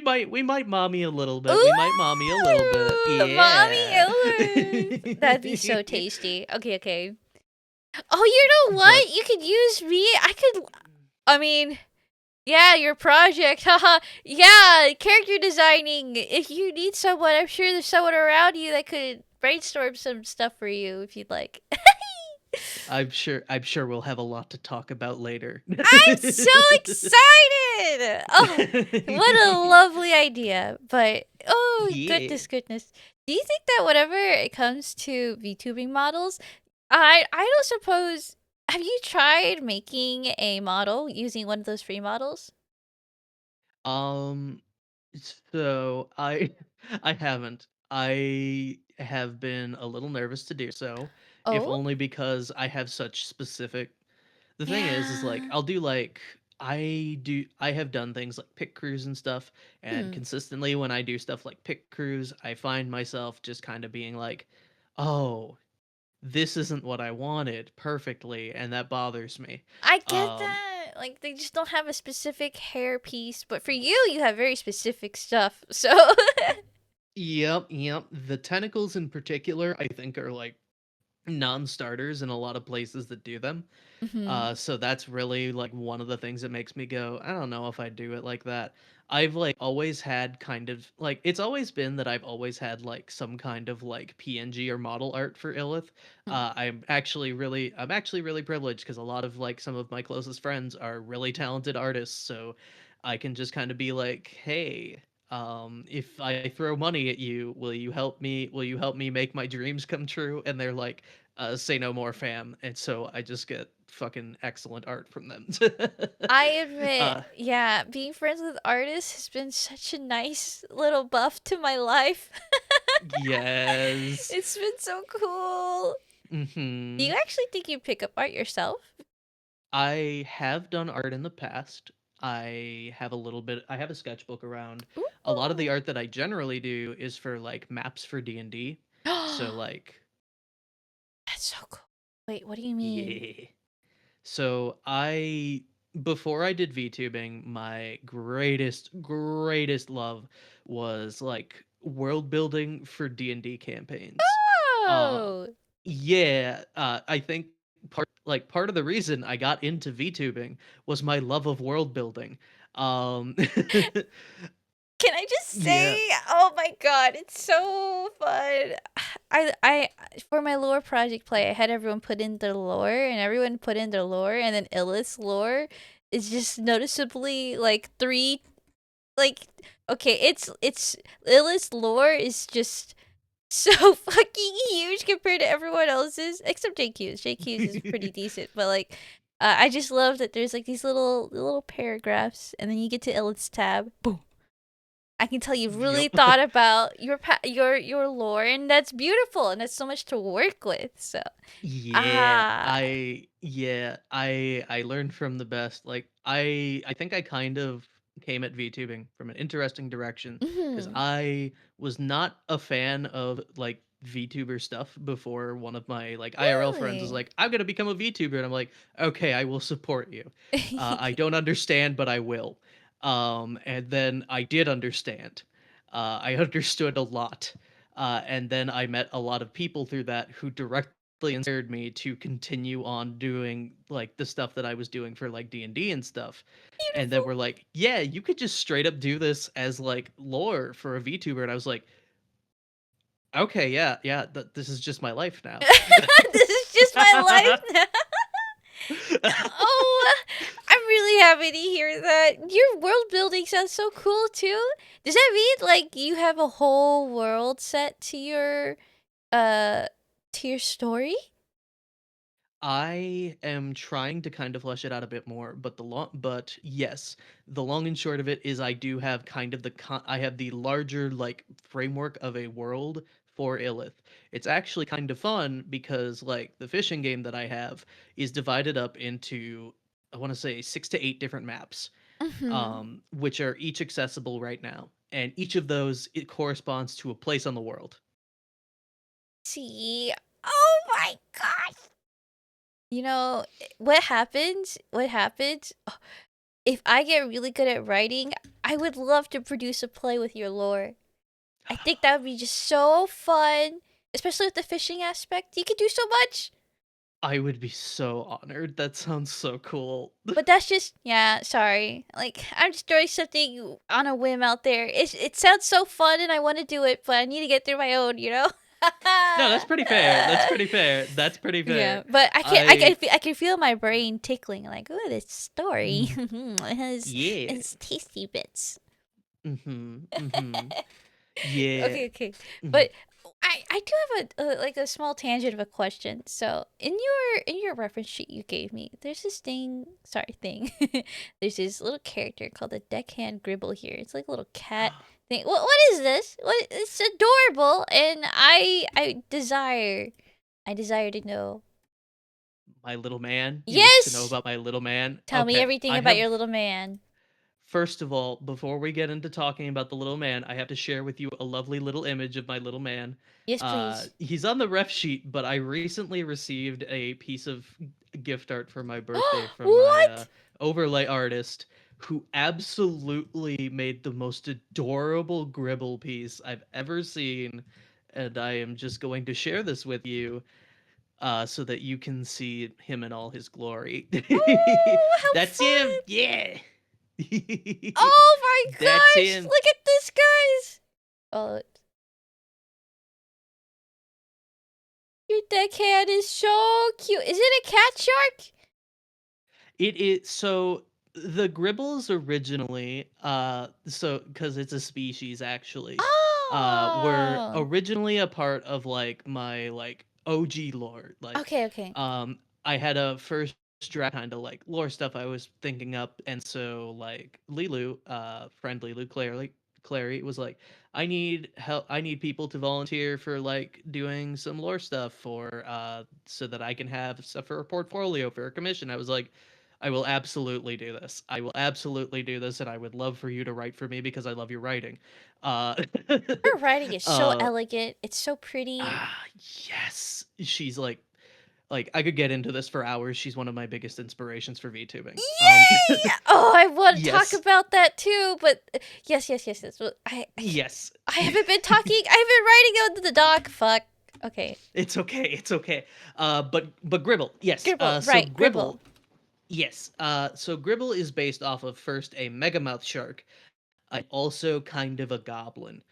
might mommy a little bit. We might mommy a little bit. Ooh, mommy Yeah. Ellis. That'd be so tasty. Okay, okay. Oh, you know But what? You could use me. I mean, yeah, your project. Haha. Yeah, character designing. If you need someone, I'm sure there's someone around you that could brainstorm some stuff for you if you'd like. I'm sure we'll have a lot to talk about later. I'm so excited! Oh, what a lovely idea. But, oh, Yeah. goodness, goodness. Do you think that whenever it comes to VTubing models, I don't suppose. Have you tried making a model using one of those free models? Um so I I haven't. I have been a little nervous to do so, if Oh? only because I have such specific. The thing is like Yeah. I have done things like pick crews and stuff, and Hmm. consistently when I do stuff like pick crews, I find myself just kind of being like, "Oh, this isn't what I wanted perfectly," and that bothers me. I get Um that. Like, they just don't have a specific hair piece. But for you, you have very specific stuff. So. yep. The tentacles in particular, I think are like non-starters in a lot of places that do them. Hmm. So that's really like one of the things that makes me go, I don't know if I do it like that. I've like always had kind of like it's always been that I've always had like some kind of like PNG or model art for Illith. I'm actually really privileged because a lot of like some of my closest friends are really talented artists, so I can just kind of be like, hey, if I throw money at you, will you help me make my dreams come true? And they're like, say no more, fam. And so I just get fucking excellent art from them. I admit, uh, yeah, being friends with artists has been such a nice little buff to my life. yes. It's been so cool. Do Hmm. you actually think you pick up art yourself? I have done art in the past. I have a sketchbook around. A lot of the Ooh. art that I generally do is for like maps for D&D. So That's like, so cool. Wait, what do you mean? yeah. So I before I did VTubing, my greatest love was like world building for D&D campaigns. Uh Oh! yeah, I think part of the reason I got into VTubing was my love of world building. Um Can I just yeah. say, oh my god, it's so fun. I for my lore project play, I had everyone put in their lore, and everyone put in their lore, and then Illith's lore is just noticeably like three, like okay, it's Illith's lore is just so fucking huge compared to everyone else's, except JQ's. JQ's is pretty decent, but like. I just love that there's like these little paragraphs, and then you get to Illith's tab. Boom. I can tell you've really Yep. thought about your lore, and that's beautiful, and that's so much to work with. So, ah, I learned from the best. Like I think I kind of came at VTubing from an interesting direction because mhm. I was not a fan of like VTuber stuff before one of my like IRL friends was Really? like, I'm gonna become a VTuber, and I'm like, okay, I will support you. I don't understand, but I will. And then I did understand. I understood a lot. And then I met a lot of people through that who directly inspired me to continue on doing like the stuff that I was doing for like D&D and stuff. And then Beautiful. we're like, yeah, you could just straight up do this as like lore for a VTuber. And I was like, okay, yeah, this is just my life now. This is just my life now. Oh, I'm really happy to hear that. Your world building sounds so cool too. Does that mean like you have a whole world set uh to your story? I am trying to kind of flesh it out a bit more, but but yes, the long and short of it is I do have kind of I have the larger like framework of a world for Illith. It's actually kind of fun because like the fishing game that I have is divided up into I want to say 6 to 8 different maps, Mhm. which are each accessible right now, and each of those it corresponds to a place on the world. See. Oh my gosh. You know, what happens? What happens? Oh, if I get really good at writing, I would love to produce a play with your lore. I think that would be just so fun, especially with the fishing aspect. You could do so much. I would be so honored. That sounds so cool. But that's just yeah, sorry. Like I'm just throwing something on a whim out there. It sounds so fun and I want to do it, but I need to get through my own, you know? No, that's pretty fair. That's pretty fair. That's pretty Yeah, fair. but I I can feel my brain tickling like, "Oh, this story. mm, It yeah. has tasty bits." Mhm. Mhm. Yeah. Okay, okay. Mhm. But I do have like a small tangent of a question. So in your reference sheet you gave me, there's this thing. There's this little character called the Deckhand Gribble here. It's like a little cat thing. What is this? What it's adorable and I desire to know. My little man. You wish to know Yes! about my little man? Tell me Okay. everything I about have your little man. First of all, before we get into talking about the little man, I have to share with you a lovely little image of my little man. Yes, please. He's on the ref sheet, but I recently received a piece of gift art for my birthday from my What? overlay artist who absolutely made the most adorable gribble piece I've ever seen. And I am just going to share this with you so that you can see him in all his glory. Oh, how That's him. fun! Yeah. Oh my That's gosh! him. Look at this, guys! Oh, your deckhand is so cute. Is it a cat shark? It is so the Gribbles originally, so because it's a species actually, were Oh! originally a part of like my like OG lore. Like, Okay, okay. I had a first draft kind of like lore stuff I was thinking up, and so like Lilu, friend Lilu, Clary was like, I need help. I need people to volunteer for like doing some lore stuff for so that I can have stuff for a portfolio for a commission. I was like, I will absolutely do this. I will absolutely do this, and I would love for you to write for me because I love your writing. Uh, Her writing is so uh, elegant. It's so pretty. yes, she's like I could get into this for hours. She's one of my biggest inspirations for VTubing. Yay! Oh, I want to talk Yes. about that too, but yes. Well, Yes. I haven't been talking. I have been writing out the doc. Fuck. Okay. It's okay. It's okay. But Gribble, yes. Gribble, So right? Gribble, yes. So Gribble is based off of first a megamouth shark, and also kind of a goblin.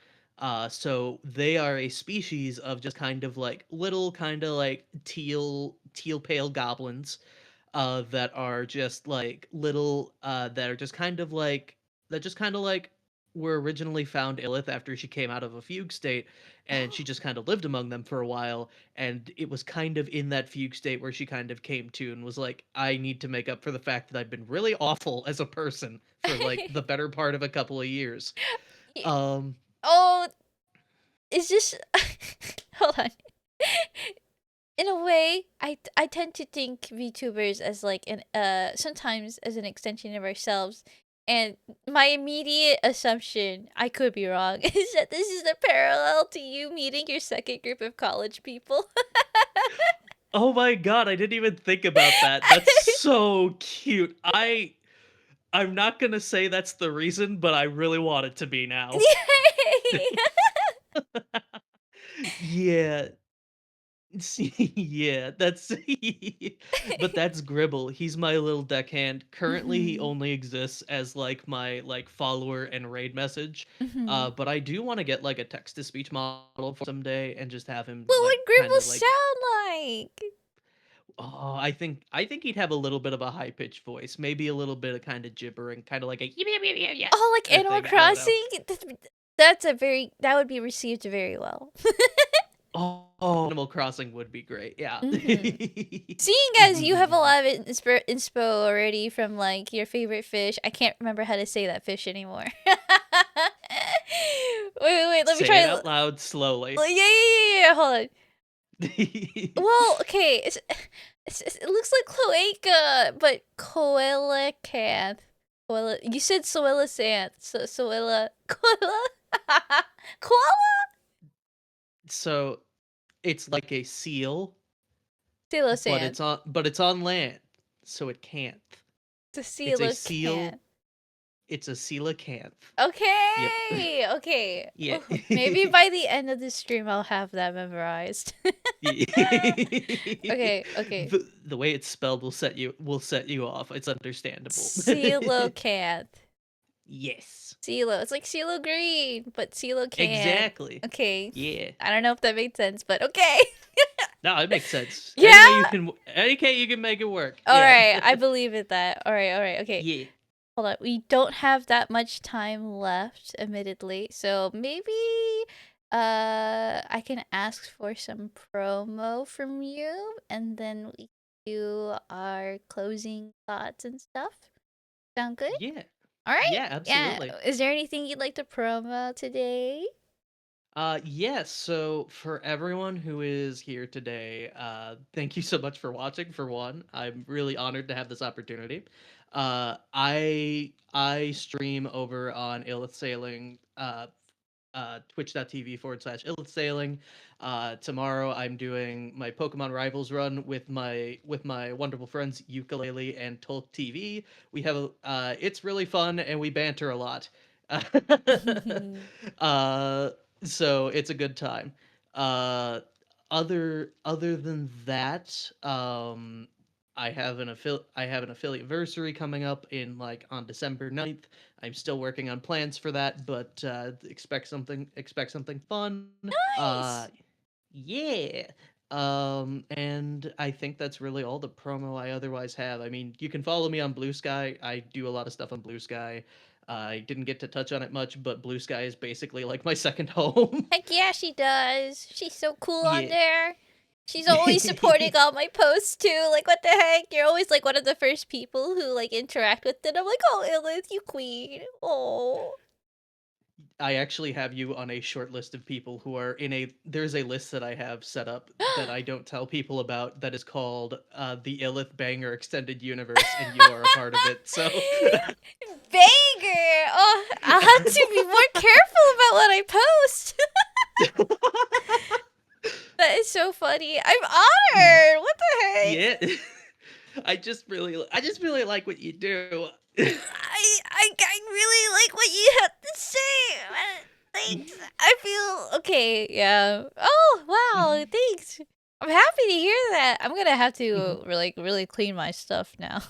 So they are a species of just kind of like little, kind of like teal pale goblins, that are just like little, that are just kind of like that just kind of like were originally found Illith after she came out of a fugue state, and she just kind of lived among them for a while. And it was kind of in that fugue state where she kind of came to and was like, I need to make up for the fact that I've been really awful as a person for like the better part of a couple of years. Y- Um, Oh, it's just hold on. In a way, I tend to think VTubers as like an sometimes as an extension of ourselves. And my immediate assumption, I could be wrong, is that this is a parallel to you meeting your second group of college people. oh my god, I didn't even think about that. That's so cute. I'm not gonna say that's the reason, but I really want it to be now. Yay! Yeah. Yeah, that's but that's Gribble. He's my little deckhand. Currently, he Mhm. only exists as like my like follower and raid message. Mhm. But I do want to get like a text to speech model for someday and just have him What like would kind Gribble of like, sound like? oh, I think he'd have a little bit of a high pitched voice, maybe a little bit of kind of gibbering, kind of like a yeah Oh, like kind of Animal thing. I don't know. Crossing? That's a very that would be received very well. Oh, Animal Crossing would be great. Yeah. Seeing as you have a lot of inspo already from like your favorite fish, I can't remember how to say that fish anymore. Wait, let me Say try it out loud slowly. Yeah, hold on. Well, okay, it looks like cloaca, but coelacanth. You said soelacanth, so soela koala koala So it's like a seal, but coelacanth. it's on land, so it can't. The It's a seal. coelacanth. It's a coelacanth. Yep. Okay. Yeah. Ooh, maybe by the end of the stream I'll have that memorized. Okay. The way it's spelled will set you off. It's understandable. Coelacanth. Yes. CeeLo. It's like CeeLo Green, but CeeLo can. Exactly. Okay. Yeah. I don't know if that made sense, but okay. No, it makes sense. Yeah? Any way you can make it work. All Yeah. right, I believe in that. All right. Okay. Yeah. Hold on. We don't have that much time left, admittedly. So maybe I can ask for some promo from you and then we do our closing thoughts and stuff. Sound good? Yeah. All right. Yeah, absolutely. Yeah. Is there anything you'd like to promo today? Yes, so for everyone who is here today, thank you so much for watching for one. I'm really honored to have this opportunity. I stream over on Illith Sailing, twitch.tv/Illith Sailing. Tomorrow I'm doing my Pokemon Rivals run with my wonderful friends Ukulele and Tolk TV. We have it's really fun and we banter a lot. uh so it's a good time. Uh, other than that, I have an affiliate versary coming up in like on December 9th. I'm still working on plans for that, but expect something fun. Nice. Yeah. And I think that's really all the promo I otherwise have. I mean, you can follow me on Blue Sky. I do a lot of stuff on Blue Sky. I didn't get to touch on it much, but Blue Sky is basically like my second home. Heck yeah, she does. She's so cool on Yeah. there. She's always supporting all my posts too. Like, what the heck? You're always like one of the first people who like interact with it. I'm like, oh, Illith, you queen. Oh. I actually have you on a short list of people who are in a. There's a list that I have set up that I don't tell people about that is called the Illith Banger Extended Universe, and you are a part of it. So Banger! Oh, I'll have to be more careful about what I post. That is so funny. I'm honored. What the heck? yeah, I just really like what you do. I really like what you have to say. Thanks. I feel okay. Yeah. Oh wow. Thanks. I'm happy to hear that. I'm gonna have to really clean my stuff now.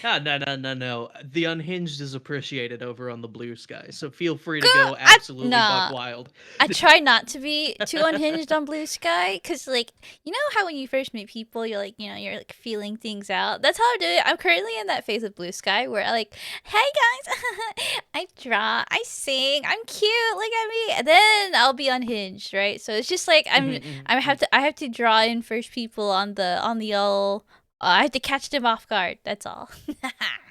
No. The Unhinged is appreciated over on the Blue Sky, so feel free to Girl, go absolutely nah. buck wild. I try not to be too unhinged on Blue Sky, cause like you know how when you first meet people, you're like you're like feeling things out. That's how I do it. I'm currently in that phase of Blue Sky where I like, hey guys, I draw, I sing, I'm cute, look at me, and then I'll be unhinged, right? So it's just like I have to draw in first people on the all. I have to catch them off guard. That's all.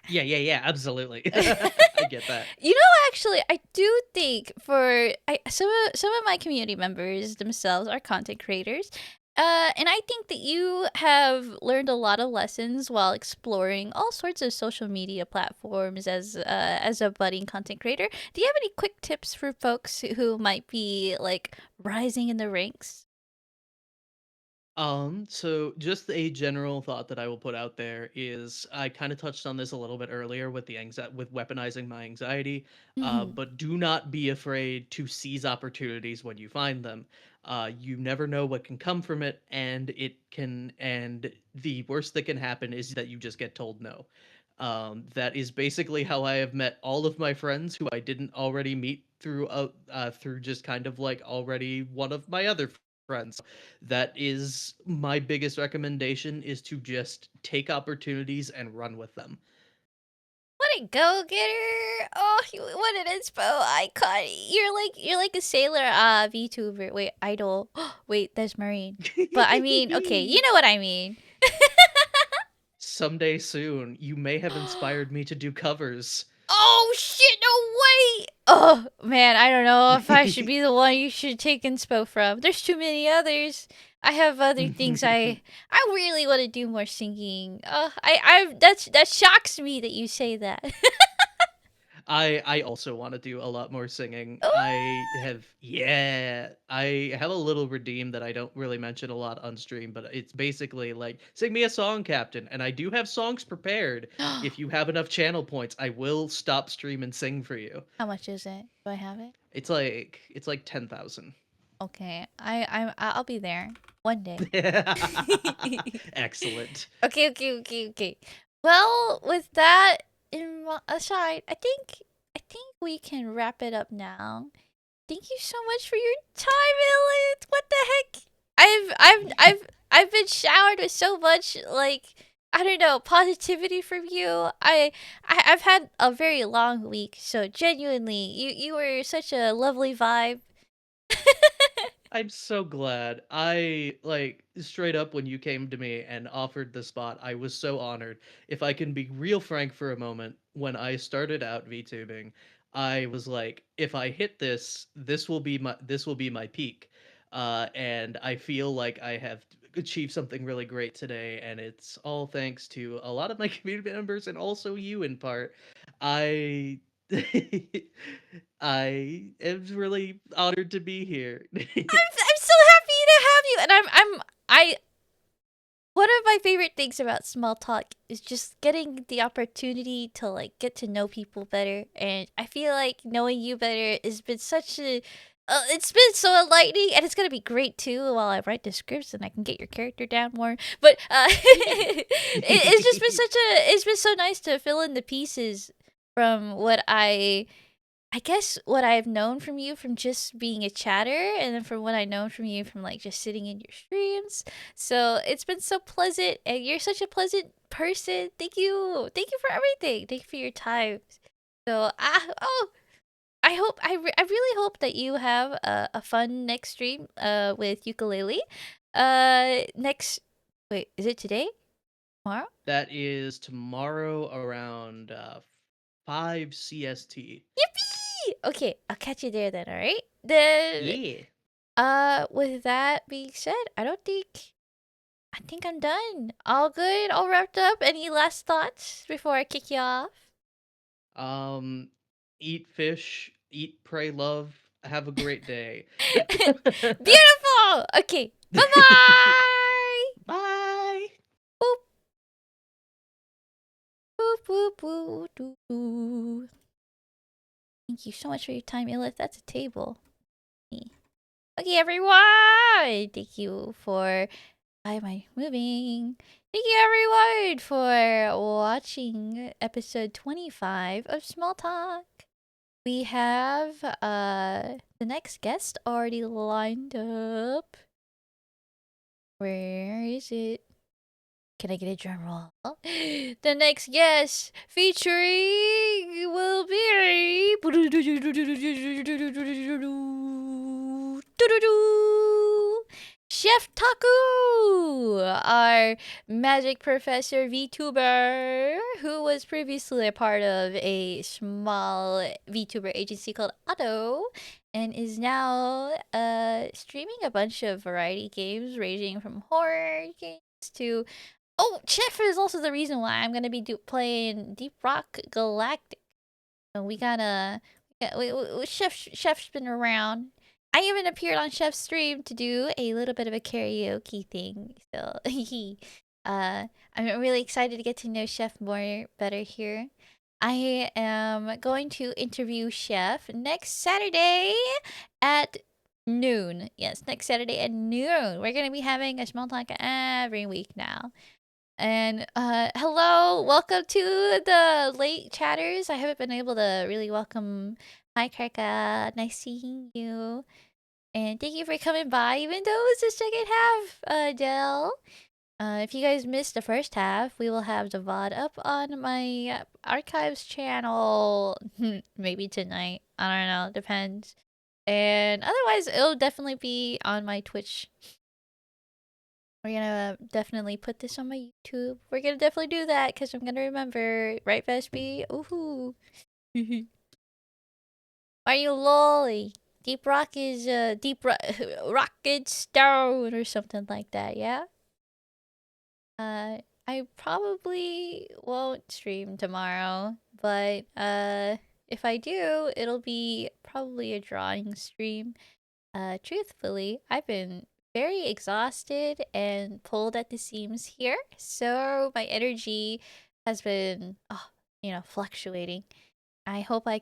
Yeah, absolutely. I get that. You know, actually, I do think some of my community members themselves are content creators, and I think that you have learned a lot of lessons while exploring all sorts of social media platforms as a budding content creator. Do you have any quick tips for folks who might be like rising in the ranks? So just a general thought that I will put out there is I kind of touched on this a little bit earlier with the with weaponizing my anxiety. Mm-hmm. But do not be afraid to seize opportunities when you find them. You never know what can come from it, and the worst that can happen is that you just get told no. That is basically how I have met all of my friends who I didn't already meet through just kind of like already one of my other friends. That is my biggest recommendation, is to just take opportunities and run with them. What a go getter! Oh, what an inspo icon! You're like a sailor VTuber. Wait, idol. Wait, that's Marine. But I mean, okay, you know what I mean. Someday soon, you may have inspired me to do covers. Oh shit! No way! Oh man, I don't know if I should be the one you should take inspo from. There's too many others. I have other things I really want to do more singing. That shocks me that you say that. I also want to do a lot more singing. I have a little redeem that I don't really mention a lot on stream, but it's basically like sing me a song, Captain. And I do have songs prepared. If you have enough channel points, I will stop stream and sing for you. How much is it? Do I have it? It's like 10,000. Okay, I'll be there one day. Excellent. Okay. Well, with that aside, I think we can wrap it up now. Thank you so much for your time, Elliot. What the heck? I've been showered with so much like I don't know positivity from you. I've had a very long week, so genuinely, you were such a lovely vibe. I'm so glad. I like straight up when you came to me and offered the spot, I was so honored. If I can be real frank for a moment, when I started out VTubing, I was like, if I hit this, this will be my peak. And I feel like I have achieved something really great today, and it's all thanks to a lot of my community members and also you in part. I I am really honored to be here. I'm so happy to have you, and I one of my favorite things about small talk is just getting the opportunity to like get to know people better, and I feel like knowing you better has been such a it's been so enlightening, and it's gonna be great too while I write the scripts and I can get your character down more. But it's just been it's been so nice to fill in the pieces from what I guess what I've known from you from just being a chatter, and then from what I know from you from like just sitting in your streams. So it's been so pleasant, and you're such a pleasant person. Thank you for everything. Thank you for your time. So I really hope that you have a fun next stream with ukulele. Next. Wait, is it today? Tomorrow? That is tomorrow around 5 CST. Yippee! Okay, I'll catch you there then. All right. Then. Yeah. With that being said, I think I'm done. All good, all wrapped up. Any last thoughts before I kick you off? Eat fish, eat, pray, love. Have a great day. Beautiful. Okay. Bye-bye. Bye. Boop. Boop boop boop doo doo. Thank you so much for your time, Ilith. That's a table. Okay, everyone. Thank you for. Why am I moving? Thank you, everyone, for watching episode 25 of Small Talk. We have the next guest already lined up. Where is it? Can I get a drum roll? The next guest featuring will be Chef Taku, our magic professor VTuber, who was previously a part of a small VTuber agency called Otto, and is now streaming a bunch of variety games, ranging from horror games to. Oh, Chef is also the reason why I'm gonna be playing Deep Rock Galactic. So we gotta. Chef's been around. I even appeared on Chef's stream to do a little bit of a karaoke thing. So, I'm really excited to get to know Chef more better here. I am going to interview Chef next Saturday at noon. Yes, next Saturday at noon. We're gonna be having a small talk every week now. And hello, welcome to the late chatters. I haven't been able to really welcome. Hi, Karka. Nice seeing you. And thank you for coming by, even though it's the second half, Dell. If you guys missed the first half, we will have the VOD up on my archives channel. Maybe tonight. I don't know. Depends. And otherwise, it'll definitely be on my Twitch. We're gonna definitely put this on my YouTube. We're gonna definitely do that because I'm gonna remember. Right, Vespi? Ooh. Are you lolly? Deep Rock is Rocket Stone or something like that, yeah? I probably won't stream tomorrow, but if I do, it'll be probably a drawing stream. Truthfully, I've been very exhausted and pulled at the seams here, so my energy has been, fluctuating. I hope I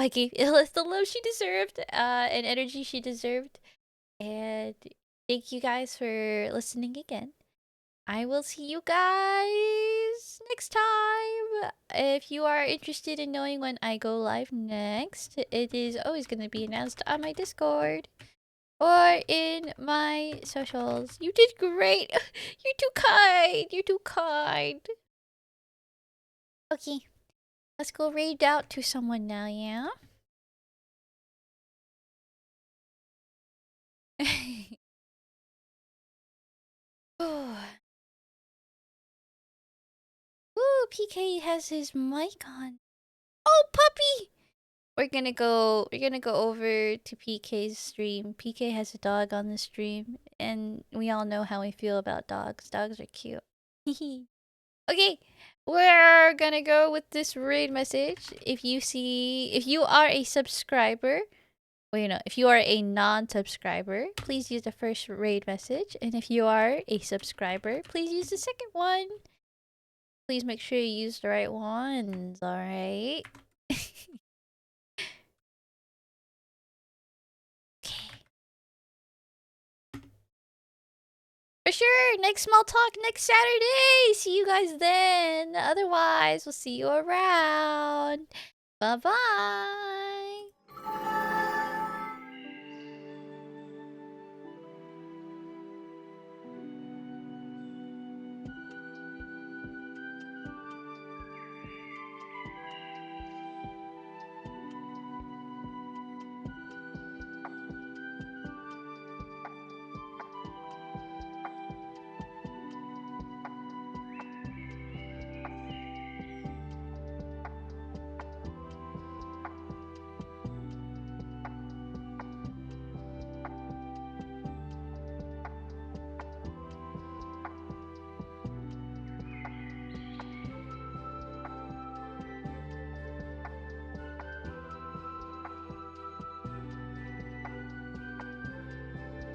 gave Ilith the love she deserved, and energy she deserved. And thank you guys for listening again. I will see you guys next time. If you are interested in knowing when I go live next, it is always going to be announced on my Discord or in my socials. You did great. You're too kind. You're too kind. Okay. Let's go raid out to someone now, yeah? Ooh, PK has his mic on. Oh, puppy! We're gonna go over to PK's stream. PK has a dog on the stream, and we all know how we feel about dogs. Dogs are cute. Okay, we're gonna go with this raid message. If you are a subscriber, if you are a non-subscriber, please use the first raid message. And if you are a subscriber, please use the second one. Please make sure you use the right ones, alright? For sure, next small talk next Saturday. See you guys then. Otherwise, we'll see you around. Bye-bye.